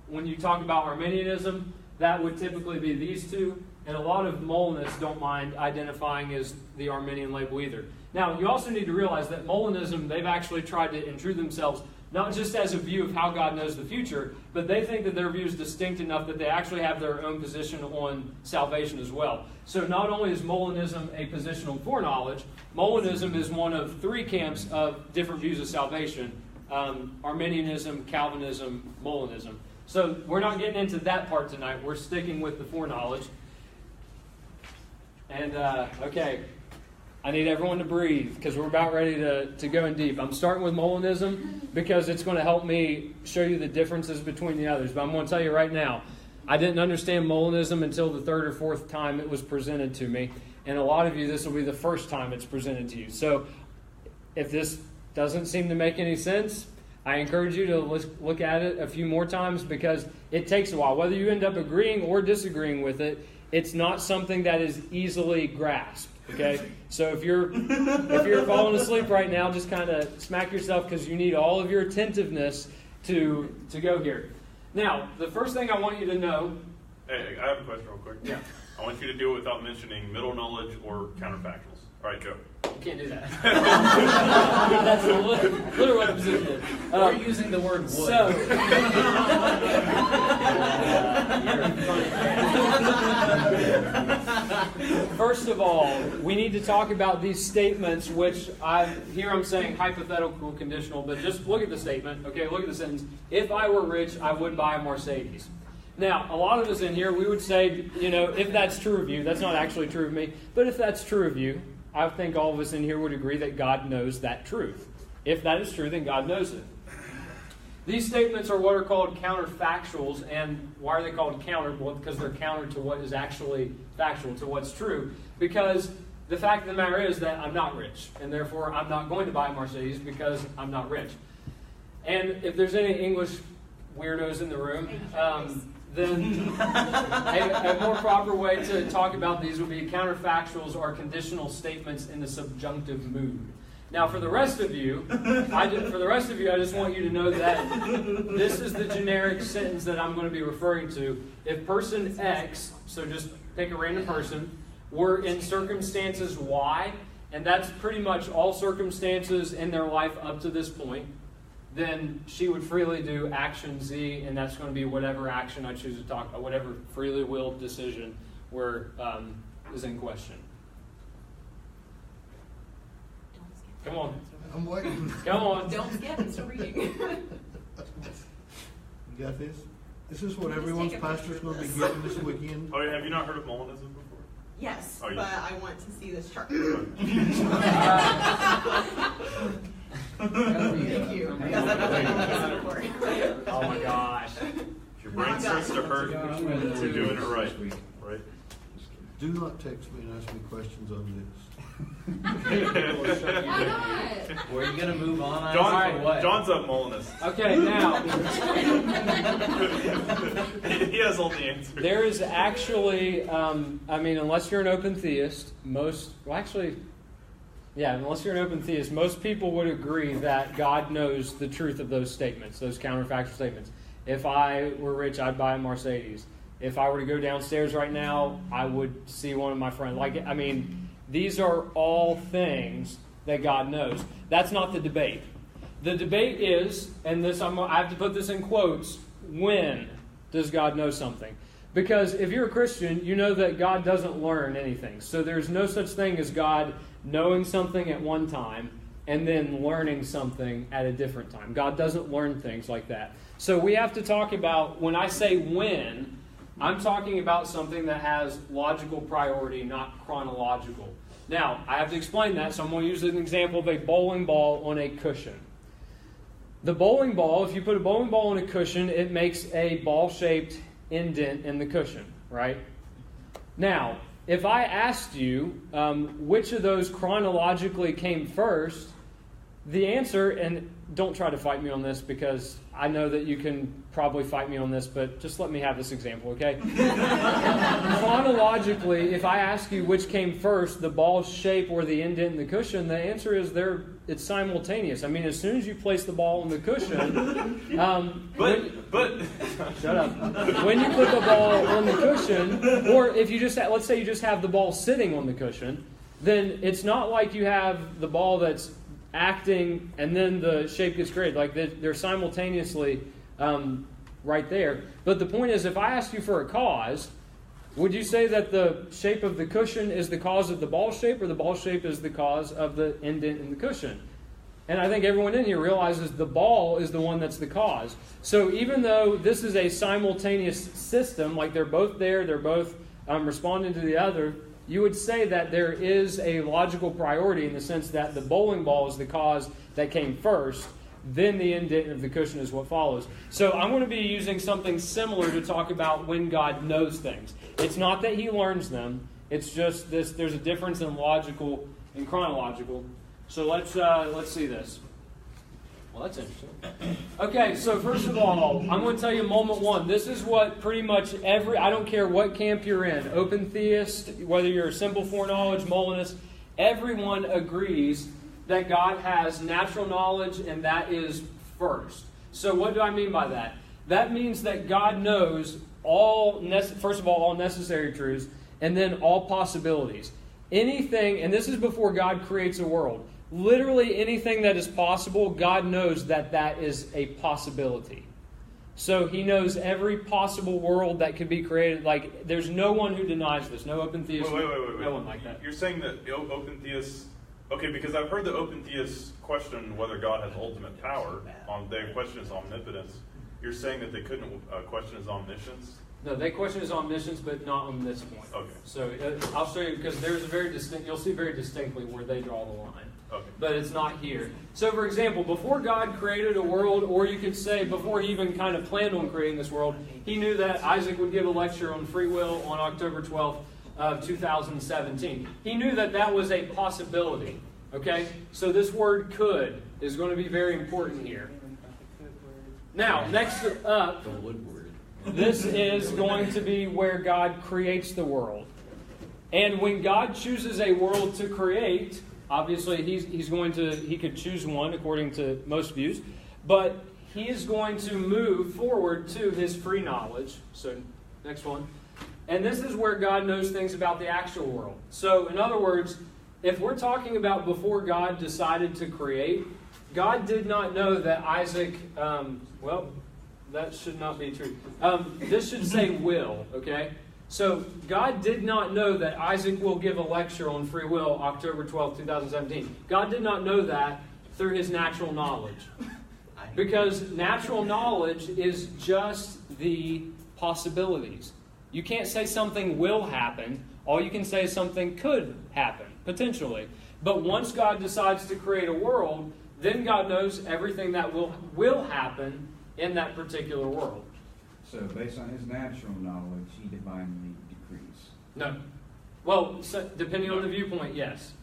when you talk about Arminianism, that would typically be these two. And a lot of Molinists don't mind identifying as the Arminian label either. Now, you also need to realize that Molinism, they've actually tried to intrude themselves not just as a view of how God knows the future, but they think that their view is distinct enough that they actually have their own position on salvation as well. So not only is Molinism a position on foreknowledge, Molinism is one of three camps of different views of salvation: Arminianism, Calvinism, Molinism. So we're not getting into that part tonight. We're sticking with the foreknowledge. And, okay, I need everyone to breathe because we're about ready to go in deep. I'm starting with Molinism because it's going to help me show you the differences between the others. But I'm going to tell you right now, I didn't understand Molinism until the third or fourth time it was presented to me. And a lot of you, this will be the first time it's presented to you. So if this doesn't seem to make any sense, I encourage you to look at it a few more times because it takes a while. Whether you end up agreeing or disagreeing with it, it's not something that is easily grasped. Okay, so if you're falling asleep right now, just kind of smack yourself because you need all of your attentiveness to go here. Now, the first thing I want you to know. Hey, I have a question real quick. Yeah. I want you to do it without mentioning middle knowledge or counterfactuals. All right, go. You can't do that. That's literally what the position is. We're using the word would. So, first of all, we need to talk about these statements, which I'm saying hypothetical conditional, but just look at the statement. Okay, look at the sentence. If I were rich, I would buy a Mercedes. Now, a lot of us in here, we would say, if that's true of you, that's not actually true of me, but if that's true of you, I think all of us in here would agree that God knows that truth. If that is true, then God knows it. These statements are what are called counterfactuals, and why are they called counter? Well, because they're counter to what is actually factual, to what's true. Because the fact of the matter is that I'm not rich, and therefore I'm not going to buy a Mercedes because I'm not rich. And if there's any English weirdos in the room, then a more proper way to talk about these would be counterfactuals or conditional statements in the subjunctive mood. Now, for the rest of you, I just want you to know that this is the generic sentence that I'm going to be referring to. If person X, so just pick a random person, were in circumstances Y, and that's pretty much all circumstances in their life up to this point, then she would freely do action Z, and that's going to be whatever action I choose to talk about, whatever freely willed decision is in question. Come on. I'm waiting. Come on. Don't skip, I'm still reading. You got this? This is what everyone's pastor's going to be getting this weekend. Oh, yeah, have you not heard of Molinism before? Yes, Oh, yeah. but I want to see this chart. Thank you. Because I've never before. Oh my gosh. If your brain starts to hurt, you're doing it right. Right? Do not text me and ask me questions on this. Why not? Were you going to move on? John's a Molinist. Okay, now. He has all the answers. There is actually, unless you're an open theist, unless you're an open theist, most people would agree that God knows the truth of those statements, those counterfactual statements. If I were rich, I'd buy a Mercedes. If I were to go downstairs right now, I would see one of my friends. These are all things that God knows. That's not the debate. The debate is, and this I have to put this in quotes, when does God know something? Because if you're a Christian, you know that God doesn't learn anything. So there's no such thing as God knowing something at one time and then learning something at a different time. God doesn't learn things like that. So we have to talk about, when I say when, I'm talking about something that has logical priority, not chronological. Now, I have to explain that, so I'm going to use an example of a bowling ball on a cushion. The bowling ball, if you put a bowling ball on a cushion, it makes a ball-shaped indent in the cushion, right? Now, if I asked you which of those chronologically came first, the answer, and don't try to fight me on this because I know that you can probably fight me on this, but just let me have this example, okay? Chronologically, if I ask you which came first, the ball's shape or the indent in the cushion, the answer is it's simultaneous. I mean, as soon as you place the ball on the cushion, shut up. When you put the ball on the cushion, or if you let's say you just have the ball sitting on the cushion, then it's not like you have the ball that's acting and then the shape gets created. Like they're simultaneously right there. But the point is, if I asked you for a cause, would you say that the shape of the cushion is the cause of the ball shape, or the ball shape is the cause of the indent in the cushion? And I think everyone in here realizes the ball is the one that's the cause. So even though this is a simultaneous system, like they're both there, they're both responding to the other, you would say that there is a logical priority in the sense that the bowling ball is the cause that came first, then the indent of the cushion is what follows. So I'm going to be using something similar to talk about when God knows things. It's not that He learns them. It's just this. There's a difference in logical and chronological. So let's see this. Well, that's interesting. Okay, so first of all, I'm going to tell you moment one. This is what pretty much I don't care what camp you're in, open theist, whether you're a simple foreknowledge, Molinist, everyone agrees that God has natural knowledge, and that is first. So what do I mean by that? That means that God knows first of all necessary truths, and then all possibilities. anything, and this is before God creates a world, literally anything that is possible, God knows that that is a possibility. So He knows every possible world that could be created. Like, there's no one who denies this. No open theists. Wait. No one like that. You're saying that open theists... Okay, because I've heard the open theists question whether God has ultimate power. They question His omnipotence. You're saying that they couldn't question His omniscience? No, they question His omniscience, but not on this point. Okay. So I'll show you, because there's a very distinct... You'll see very distinctly where they draw the line. Okay. But it's not here. So, for example, before God created a world, or you could say before He even kind of planned on creating this world, He knew that Isaac would give a lecture on free will on October 12th of 2017. He knew that that was a possibility. Okay? So this word could is going to be very important here. Now, next up, The wood word. this is going to be where God creates the world. And when God chooses a world to create... Obviously, he could choose one according to most views, but He is going to move forward to His free knowledge. So, next one. And this is where God knows things about the actual world. So, in other words, if we're talking about before God decided to create, God did not know that Isaac, that should not be true. This should say will, okay? So, God did not know that Isaac will give a lecture on free will October 12, 2017. God did not know that through His natural knowledge. Because natural knowledge is just the possibilities. You can't say something will happen. All you can say is something could happen, potentially. But once God decides to create a world, then God knows everything that will happen in that particular world. So, based on His natural knowledge, He divinely decrees. No. Well, so depending on the viewpoint, yes.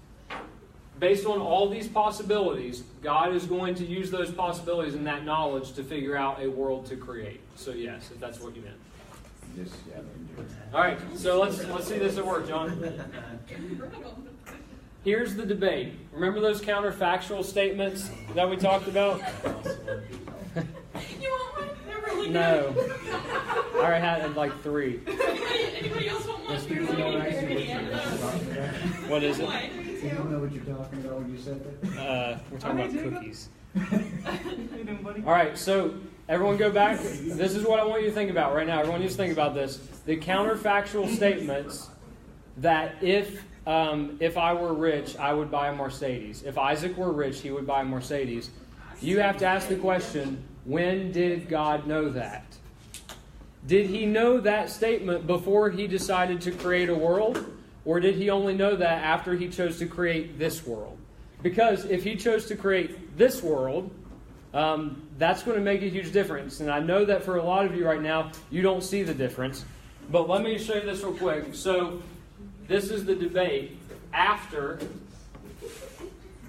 Based on all these possibilities, God is going to use those possibilities and that knowledge to figure out a world to create. So yes, if that's what you meant. Yes, yeah. All right, so let's see this at work, John. Here's the debate. Remember those counterfactual statements that we talked about? You want one? They're really good. No. I already had like 3. Anybody else want one? Yes, people don't ask you what you're talking about. What is it? You don't know what you're talking about when you said that? We're talking about cookies. All right, so everyone go back. This is what I want you to think about right now. Everyone needs to think about this. The counterfactual statements that if I were rich, I would buy a Mercedes. If Isaac were rich, he would buy a Mercedes. You have to ask the question, when did God know that? Did He know that statement before He decided to create a world? Or did He only know that after He chose to create this world? Because if He chose to create this world, that's going to make a huge difference. And I know that for a lot of you right now, you don't see the difference. But let me show you this real quick. So this is the debate after.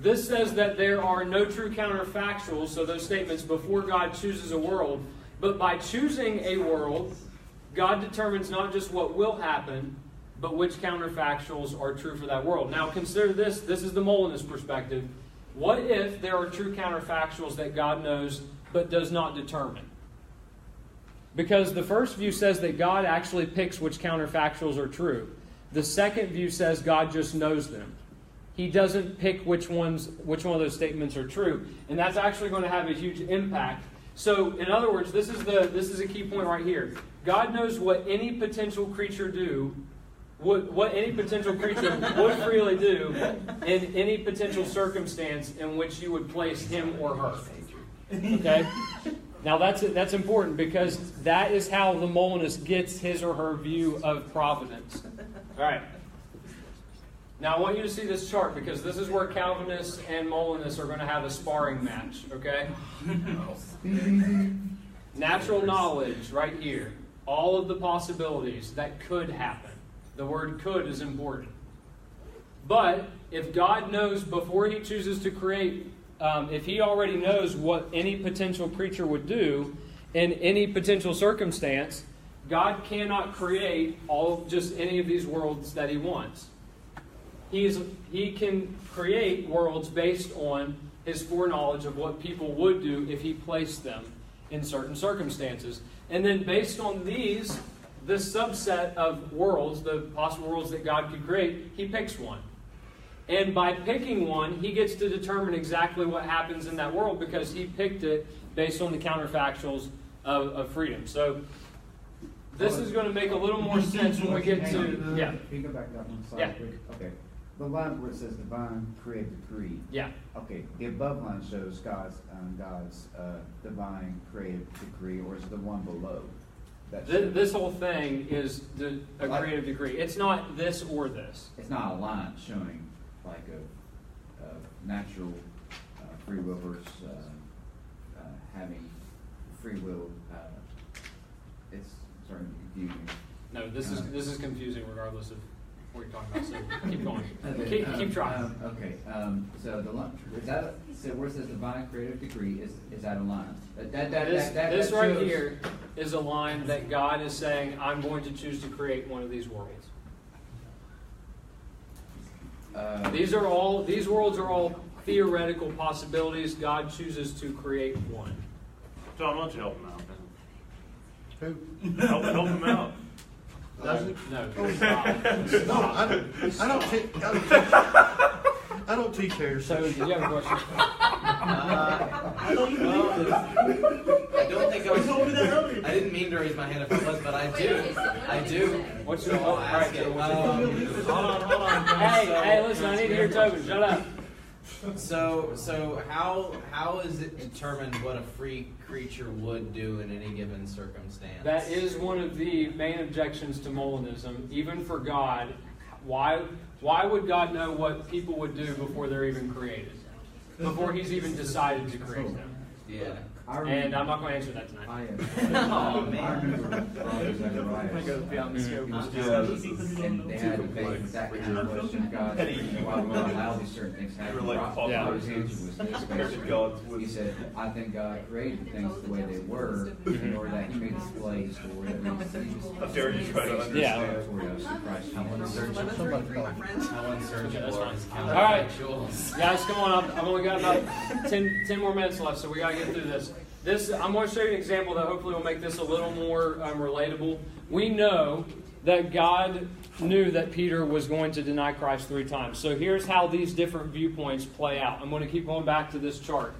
This says that there are no true counterfactuals, so those statements before God chooses a world. But by choosing a world, God determines not just what will happen, but which counterfactuals are true for that world. Now consider this. This is the Molinist perspective. What if there are true counterfactuals that God knows but does not determine? Because the first view says that God actually picks which counterfactuals are true. The second view says God just knows them. He doesn't pick which one of those statements are true. And that's actually going to have a huge impact. So, in other words, this is a key point right here. God knows what any potential creature what any potential creature would freely do in any potential circumstance in which you would place him or her. Okay? Now that's important because that is how the Molinist gets his or her view of providence. All right. Now I want you to see this chart because this is where Calvinists and Molinists are going to have a sparring match. Okay? Natural knowledge right here. All of the possibilities that could happen. The word could is important. But if God knows before He chooses to create, if He already knows what any potential creature would do in any potential circumstance, God cannot create just any of these worlds that He wants. He can create worlds based on His foreknowledge of what people would do if He placed them in certain circumstances. And then based on this subset of worlds, the possible worlds that God could create, He picks one. And by picking one, he gets to determine exactly what happens in that world because he picked it based on the counterfactuals of freedom. So this is going to make a little more sense when we get to... Yeah. Can you go back that one slide, Yeah. please? Okay. The line where it says divine creative decree. Yeah. Okay, the above line shows God's divine creative decree, or is it the one below? That shows- This whole thing is a creative decree. It's not this or this. It's not a line showing like a natural free will versus having free will. It's starting to confuse me. No, this is confusing regardless of what you're talking about. So keep going. Keep trying. Okay. So the line is that. So where it says divine creative decree is that a line? This right shows- here is a line that God is saying, I'm going to choose to create one of these worlds. These worlds are all theoretical possibilities. God chooses to create one. John, why don't you help him out? Who? Help him out. Does it? No. No, I don't teach here. So, did you have a question? I don't think I was. I didn't mean to raise my hand if I was, but I do. What's So your I'll ask it. hold on. Hey, listen, I need to hear Tobin. Shut up. So how is it determined what a free creature would do in any given circumstance? That is one of the main objections to Molinism. Even for God, why would God know what people would do before they're even created? Before He's even decided to create them? Yeah. And I'm not going to answer that tonight. Oh man. I remember Father Zechariah. I'm going to go beyond the scope. And they had to face that kind of question. God, why will allow these certain things to happen? Father's answer was this, basically. He said, I think God created things the way they were in order that He may display His glory. How dare you try to understand? Yeah. That's fine. All right. Guys, come on up. I've only got about 10 more minutes left, so we got to get through this. I'm going to show you an example that hopefully will make this a little more relatable. We know that God knew that Peter was going to deny Christ 3 times. So here's how these different viewpoints play out. I'm going to keep going back to this chart.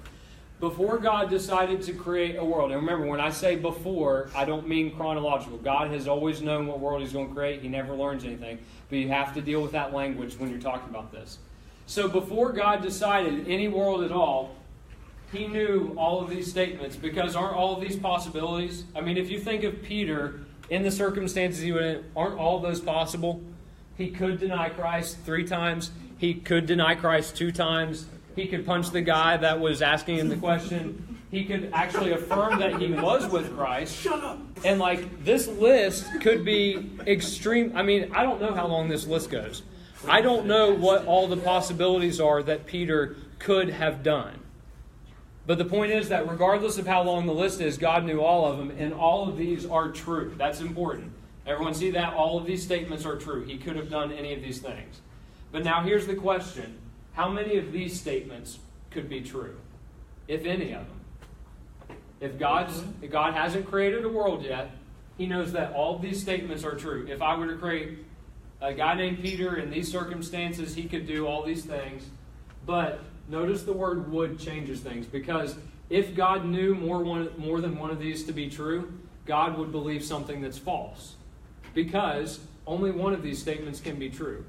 Before God decided to create a world, and remember, when I say before, I don't mean chronological. God has always known what world He's going to create. He never learns anything. But you have to deal with that language when you're talking about this. So before God decided any world at all, He knew all of these statements, because aren't all of these possibilities? I mean, if you think of Peter in the circumstances he would in, aren't all those possible? He could deny Christ 3 times. He could deny Christ 2 times. He could punch the guy that was asking him the question. He could actually affirm that he was with Christ. Shut up! And this list could be extreme. I mean, I don't know how long this list goes. I don't know what all the possibilities are that Peter could have done. But the point is that regardless of how long the list is, God knew all of them, and all of these are true. That's important. Everyone see that? All of these statements are true. He could have done any of these things. But now here's the question. How many of these statements could be true? If any of them. If God hasn't created a world yet, He knows that all of these statements are true. If I were to create a guy named Peter in these circumstances, he could do all these things. But notice the word would changes things, because if God knew more than one of these to be true, God would believe something that's false, because only one of these statements can be true.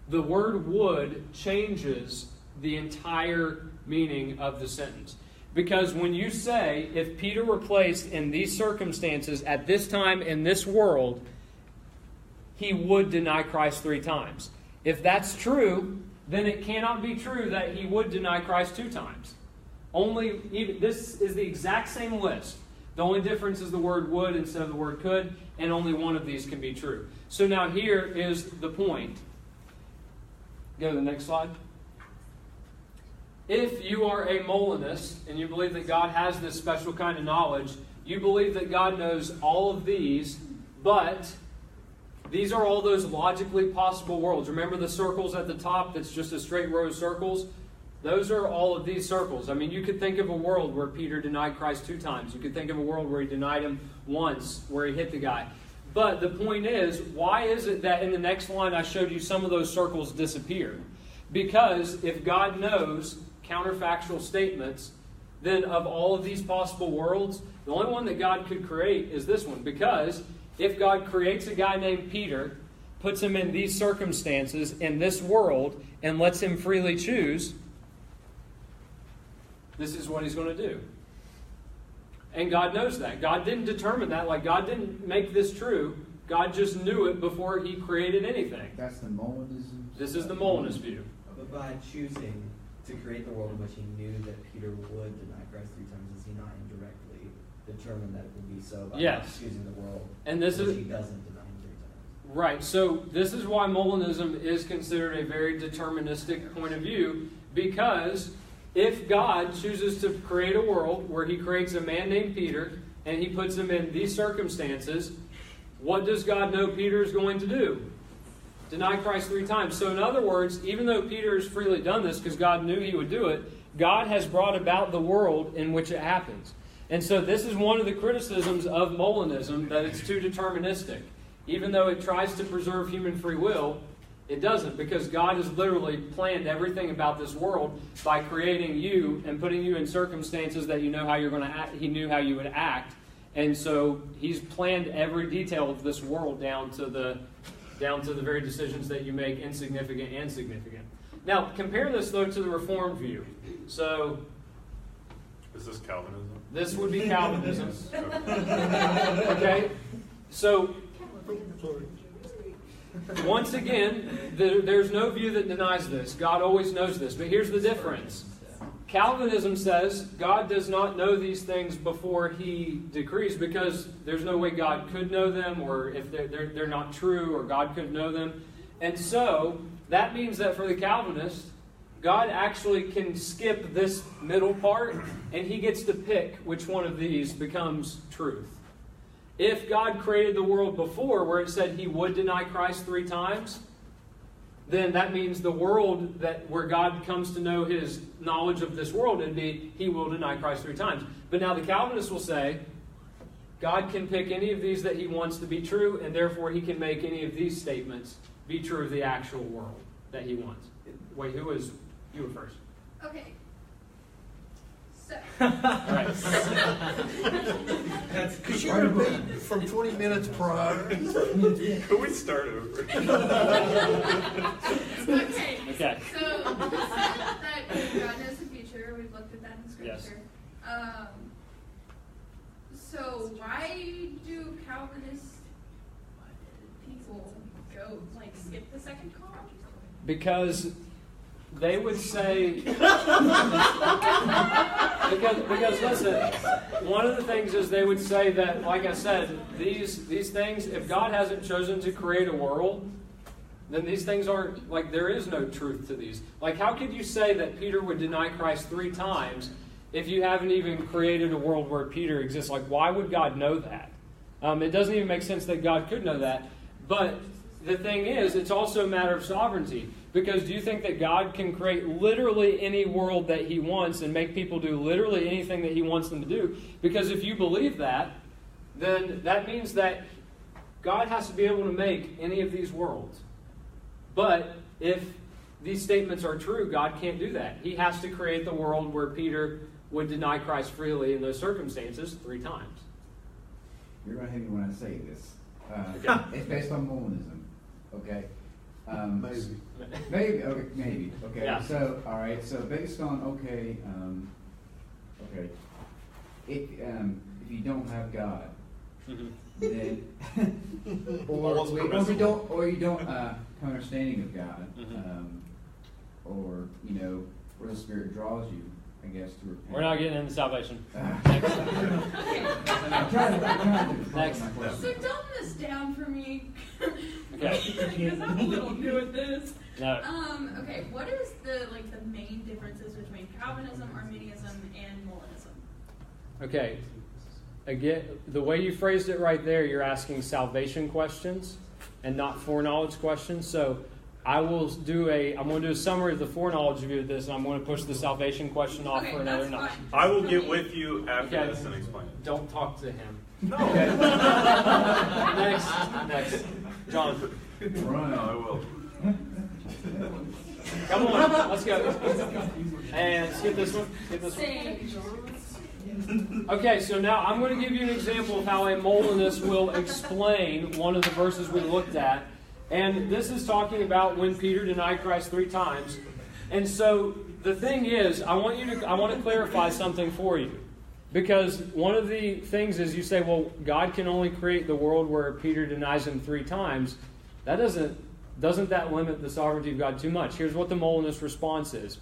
The word would changes the entire meaning of the sentence. Because when you say, if Peter were placed in these circumstances at this time in this world, he would deny Christ 3 times. If that's true, then it cannot be true that he would deny Christ 2 times. This is the exact same list. The only difference is the word would instead of the word could, and only one of these can be true. So now here is the point. Go to the next slide. If you are a Molinist and you believe that God has this special kind of knowledge, you believe that God knows all of these, but these are all those logically possible worlds. Remember the circles at the top that's just a straight row of circles? Those are all of these circles. I mean, you could think of a world where Peter denied Christ 2 times. You could think of a world where he denied him once, where he hit the guy. But the point is, why is it that in the next line I showed you some of those circles disappeared? Because if God knows counterfactual statements, then of all of these possible worlds, the only one that God could create is this one. Because if God creates a guy named Peter, puts him in these circumstances, in this world, and lets him freely choose, this is what he's going to do. And God knows that. God didn't determine that. Like, God didn't make this true. God just knew it before He created anything. That's the Molinism. This is the Molinist view. But by choosing to create the world in which He knew that Peter would deny Christ 3 times, is He not indirectly determined that it will be so by Yes. choosing the world And this in which is He doesn't deny Him 3 times? right. So this is why Molinism is considered a very deterministic point of view, because if God chooses to create a world where He creates a man named Peter and He puts him in these circumstances, what does God know Peter is going to do? Deny Christ 3 times. So in other words, even though Peter has freely done this because God knew he would do it, God has brought about the world in which it happens. And so this is one of the criticisms of Molinism, that it's too deterministic. Even though it tries to preserve human free will, it doesn't, because God has literally planned everything about this world by creating you and putting you in circumstances that you know how you're going to act. He knew how you would act, and so He's planned every detail of this world down to the very decisions that you make, insignificant and significant. Now, compare this though to the Reformed view. So, Is this Calvinism? this would be Calvinism. Okay, so. Once again, there's no view that denies this. God always knows this. But here's the difference. Calvinism says God does not know these things before He decrees, because there's no way God could know them, or if they're not true, or God could know them. And so, that means that for the Calvinist, God actually can skip this middle part, and He gets to pick which one of these becomes truth. If God created the world before, where it said He would deny Christ 3 times, then that means the world where God comes to know His knowledge of this world, it'd be He will deny Christ 3 times. But now the Calvinists will say, God can pick any of these that He wants to be true, and therefore He can make any of these statements be true of the actual world that He wants. Wait, you were first. Okay. So. Right. Because you repeat from 20 minutes prior. Can we start over? Okay. Okay. So we said that God knows the future. We've looked at that in Scripture. Yes. So why do Calvinist people skip the second column? Because they would say, because listen, one of the things is they would say that, like I said, these things, if God hasn't chosen to create a world, then these things aren't, there is no truth to these. How could you say that Peter would deny Christ 3 times if you haven't even created a world where Peter exists? Why would God know that? It doesn't even make sense that God could know that. But the thing is, it's also a matter of sovereignty. Because do you think that God can create literally any world that He wants and make people do literally anything that He wants them to do? Because if you believe that, then that means that God has to be able to make any of these worlds. But if these statements are true, God can't do that. He has to create the world where Peter would deny Christ freely in those circumstances 3 times. You're going to hate me when I say this. It's based on Molinism. Okay? Maybe. Okay. Maybe. Okay. Yeah. So, all right. So, based on if you don't have God, then or you don't have understanding of God, or where the Spirit draws you, I guess, to repent. We're not getting into salvation. Next. So dumb this down for me. Okay. Because I'm a little new at this. No. Okay, what is the main differences between Calvinism, Arminianism, and Molinism? Okay. Again, the way you phrased it right there, you're asking salvation questions and not foreknowledge questions. So I'm going to do a summary of the foreknowledge view of this, and I'm going to push the salvation question off for another night. I will get with you after this and explain it. Don't talk to him. No. Okay. Next. John. No, I will. Come on, let's go. And skip this one. Skip this one. Okay, so now I'm going to give you an example of how a Molinist will explain one of the verses we looked at. And this is talking about when Peter denied Christ 3 times. And so the thing is, I want to clarify something for you. Because one of the things is you say, well, God can only create the world where Peter denies him 3 times. That doesn't that limit the sovereignty of God too much? Here's what the Molinist response is.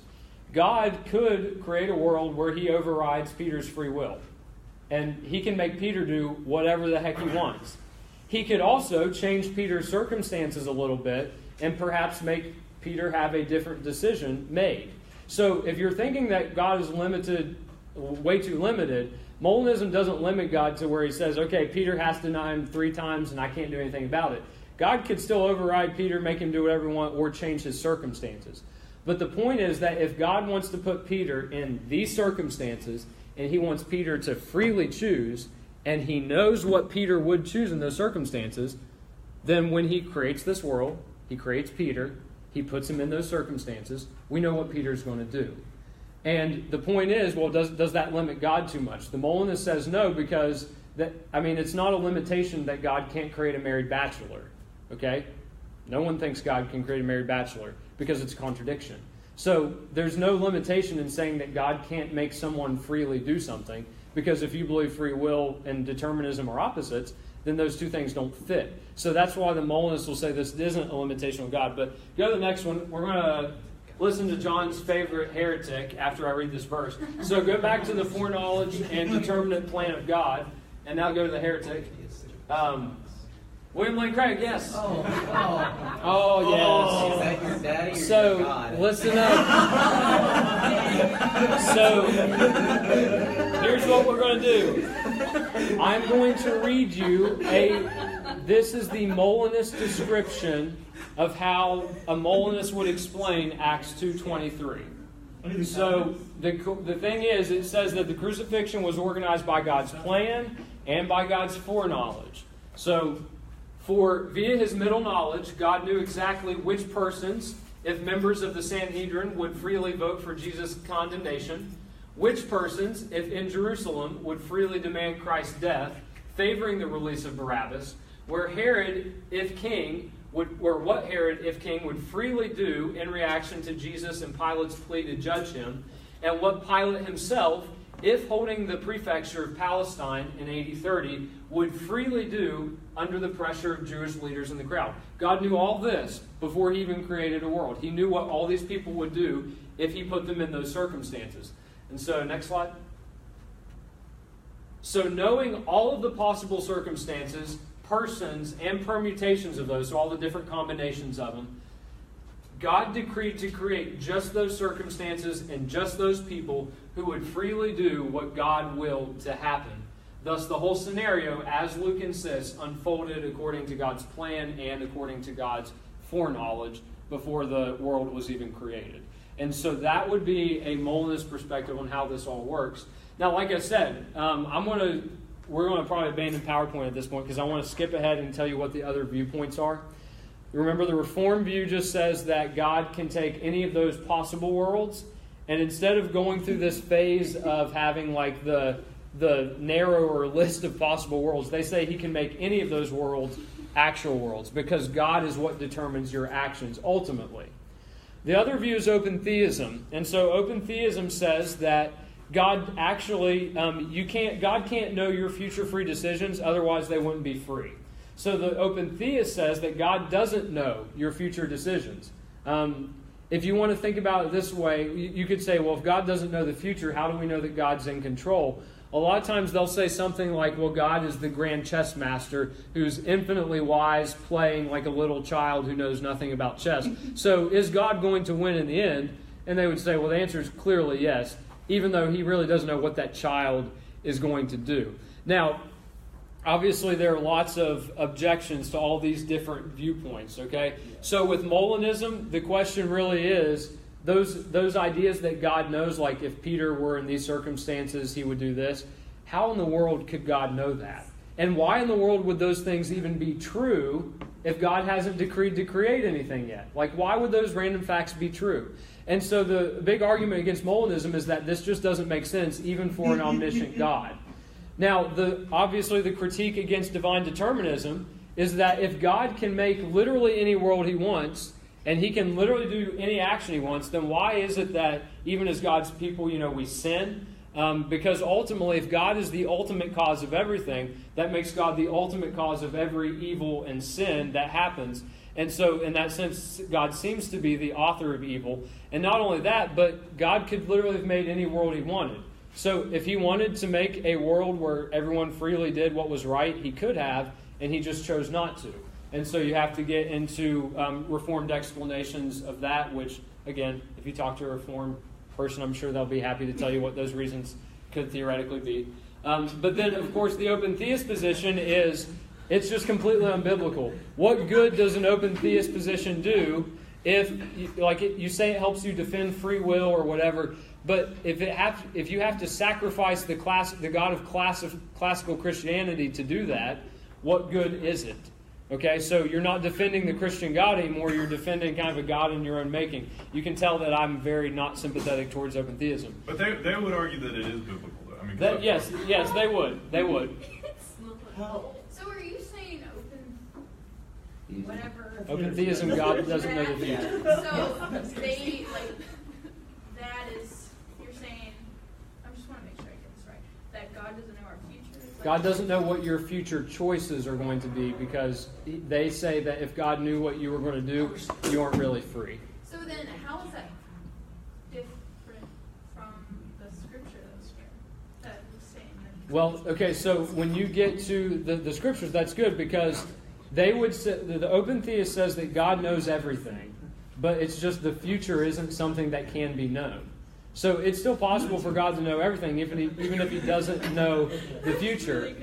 God could create a world where he overrides Peter's free will. And he can make Peter do whatever the heck he wants. He could also change Peter's circumstances a little bit and perhaps make Peter have a different decision made. So if you're thinking that God is limited, way too limited, Molinism doesn't limit God to where he says, okay, Peter has to deny him 3 times and I can't do anything about it. God could still override Peter, make him do whatever he wants, or change his circumstances. But the point is that if God wants to put Peter in these circumstances, and he wants Peter to freely choose, and he knows what Peter would choose in those circumstances, then when he creates this world, he creates Peter, he puts him in those circumstances, we know what Peter's going to do. And the point is, well, does that limit God too much? The Molinist says no, because it's not a limitation that God can't create a married bachelor. Okay? No one thinks God can create a married bachelor because it's a contradiction. So there's no limitation in saying that God can't make someone freely do something, because if you believe free will and determinism are opposites, then those 2 things don't fit. So that's why the Molinists will say this isn't a limitation of God. But go to the next one. We're going to listen to John's favorite heretic after I read this verse. So go back to the foreknowledge and determinate plan of God, and now go to the heretic. William Lane Craig, yes. Oh, yes. Is that your daddy or So, your God? listen up. So, here's what we're going to do. I'm going to read you this is the Molinist description of how a Molinist would explain Acts 2:23. So, the thing is, it says that the crucifixion was organized by God's plan and by God's foreknowledge. So, via his middle knowledge, God knew exactly which persons, if members of the Sanhedrin, would freely vote for Jesus' condemnation, which persons, if in Jerusalem, would freely demand Christ's death, favoring the release of Barabbas, what Herod, if king, would freely do in reaction to Jesus and Pilate's plea to judge him, and what Pilate himself, if holding the prefecture of Palestine in AD 30, would freely do under the pressure of Jewish leaders in the crowd. God knew all this before he even created a world. He knew what all these people would do if he put them in those circumstances. And so, next slide. So knowing all of the possible circumstances, persons, and permutations of those, so all the different combinations of them, God decreed to create just those circumstances and just those people who would freely do what God willed to happen. Thus, the whole scenario, as Luke insists, unfolded according to God's plan and according to God's foreknowledge before the world was even created. And so that would be a Molinist perspective on how this all works. Now, like I said, we're going to probably abandon PowerPoint at this point because I want to skip ahead and tell you what the other viewpoints are. Remember, the Reformed view just says that God can take any of those possible worlds, and instead of going through this phase of having like the narrower list of possible worlds, they say he can make any of those worlds actual worlds because God is what determines your actions ultimately. The other view is open theism, and so open theism says that God actually, God can't know your future free decisions, otherwise they wouldn't be free. So the open theist says that God doesn't know your future decisions. If you want to think about it this way, you could say, well, if God doesn't know the future, how do we know that God's in control? A lot of times they'll say something like, well, God is the grand chess master who's infinitely wise, playing like a little child who knows nothing about chess. So is God going to win in the end? And they would say, well, the answer is clearly yes, even though he really doesn't know what that child is going to do. Now, obviously, there are lots of objections to all these different viewpoints, okay? So with Molinism, the question really is, those ideas that God knows, like if Peter were in these circumstances, he would do this. How in the world could God know that? And why in the world would those things even be true if God hasn't decreed to create anything yet? Like, why would those random facts be true? And so the big argument against Molinism is that this just doesn't make sense, even for an omniscient God. Now, obviously the critique against divine determinism is that if God can make literally any world he wants, and he can literally do any action he wants, then why is it that even as God's people, we sin? Because ultimately, if God is the ultimate cause of everything, that makes God the ultimate cause of every evil and sin that happens. And so, in that sense, God seems to be the author of evil. And not only that, but God could literally have made any world he wanted. So, if he wanted to make a world where everyone freely did what was right, he could have, and he just chose not to. And so you have to get into Reformed explanations of that, which, again, if you talk to a Reformed person, I'm sure they'll be happy to tell you what those reasons could theoretically be. But then, of course, the open theist position is, it's just completely unbiblical. What good does an open theist position do if, you say it helps you defend free will or whatever, but if you have to sacrifice the God of classical Christianity to do that, what good is it? Okay, so you're not defending the Christian God anymore, you're defending kind of a God in your own making. You can tell that I'm very not sympathetic towards open theism. But they would argue that it is biblical, though. I mean, yes, they would. They would. So are you saying whatever? Open theism, God doesn't know the future. So they, that is, you're saying, I just want to make sure I get this right, that God doesn't know our future? God doesn't know what your future choices are going to be, because they say that if God knew what you were going to do, you aren't really free. So then how is that different from the scripture that was saying that? Well, okay, so when you get to the scriptures, that's good, because they would say, the open theist says that God knows everything, but it's just the future isn't something that can be known. So it's still possible for God to know everything, even if he doesn't know the future.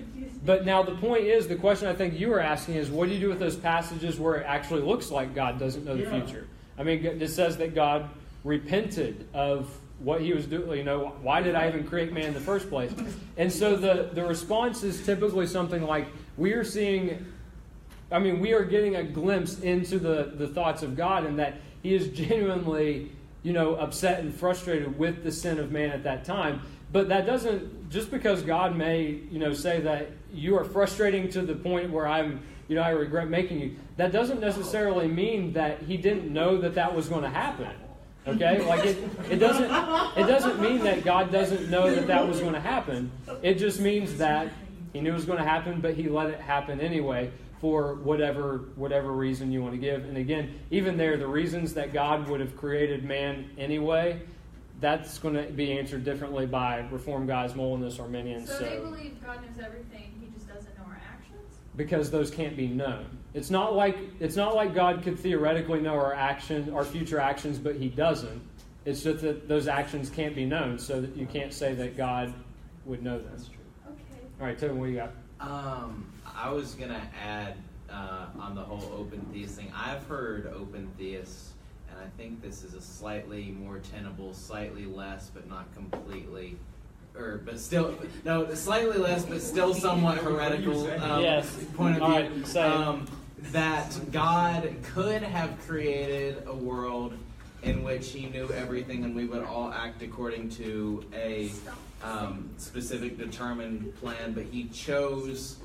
But now the point is, the question I think you were asking is, what do you do with those passages where it actually looks like God doesn't know the future? I mean, it says that God repented of what he was doing. Why did I even create man in the first place? And so the response is typically something like, we are getting a glimpse into the thoughts of God, and that he is genuinely upset and frustrated with the sin of man at that time. But that doesn't, just because God may, say that you are frustrating to the point where I regret making you, that doesn't necessarily mean that he didn't know that was going to happen. Okay? It doesn't mean that God doesn't know that was going to happen. It just means that he knew it was going to happen, but he let it happen anyway, for whatever reason you want to give. And again, even there, the reasons that God would have created man anyway, that's going to be answered differently by Reformed guys, Molinists, Arminians. So they believe God knows everything, he just doesn't know our actions? Because those can't be known. It's not like God could theoretically know our future actions, but he doesn't. It's just that those actions can't be known, so that you can't say that God would know them. That's true. Okay. All right, Tobin, what do you got? I was going to add on the whole open theist thing. I've heard open theists, and I think this is a slightly more tenable, slightly less, but not completely, slightly less, but still somewhat heretical point of view. That God could have created a world in which he knew everything and we would all act according to a specific determined plan, but he chose...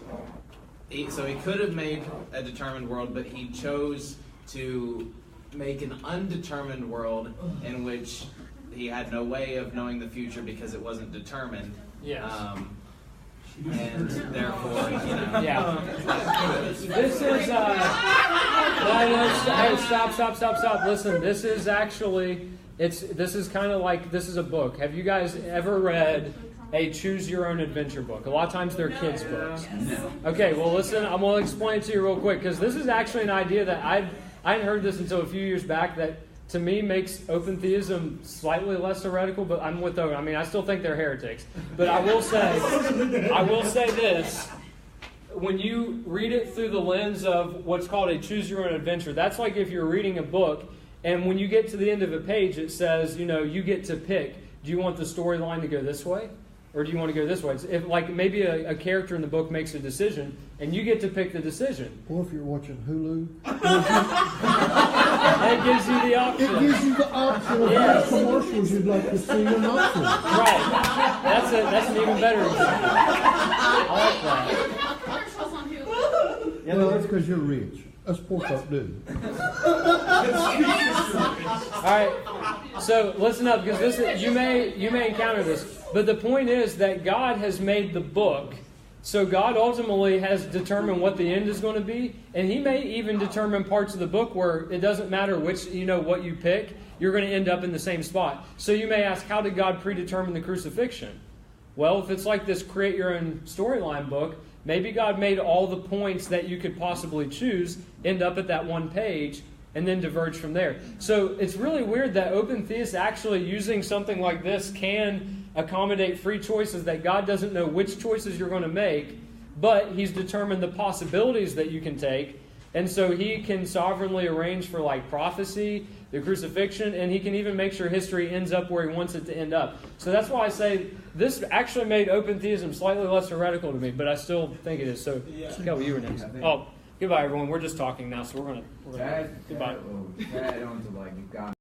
So he could have made a determined world, but he chose to make an undetermined world in which he had no way of knowing the future because it wasn't determined. Yes. And therefore, Yeah. This is... Stop. Listen, this is actually... This is kind of like... This is a book. Have you guys ever read a choose-your-own-adventure book? A lot of times they're kids' books. No. Okay, well, listen, I'm going to explain it to you real quick, because this is actually an idea that I hadn't heard this until a few years back, that to me makes open theism slightly less heretical, but I'm with Owen. I mean, I still think they're heretics. But I will say this. When you read it through the lens of what's called a choose-your-own-adventure, that's like if you're reading a book, and when you get to the end of a page, it says, you get to pick. Do you want the storyline to go this way? or do you want to go this way? If like maybe a character in the book makes a decision, and you get to pick the decision. Or if you're watching Hulu, that gives you the option. It gives you the option of what commercials you'd like to see or not see. Right. That's an even better example. I like that. Commercials on Hulu. Yeah, well, that's because you're rich. Us poor folk do. All right. So listen up, because you may encounter this, but the point is that God has made the book. So God ultimately has determined what the end is going to be, and He may even determine parts of the book where it doesn't matter which, what you pick, you're going to end up in the same spot. So you may ask, how did God predetermine the crucifixion? Well, if it's like this create your own storyline book, maybe God made all the points that you could possibly choose end up at that one page and then diverge from there. So it's really weird that open theists actually using something like this can accommodate free choices, that God doesn't know which choices you're going to make, but He's determined the possibilities that you can take. And so He can sovereignly arrange for like prophecy, the crucifixion, and He can even make sure history ends up where He wants it to end up. So that's why I say this actually made open theism slightly less heretical to me, but I still think it is. So, Kelly, you were next. Oh, goodbye, everyone. We're just talking now, so we're gonna goodbye. That on to like God.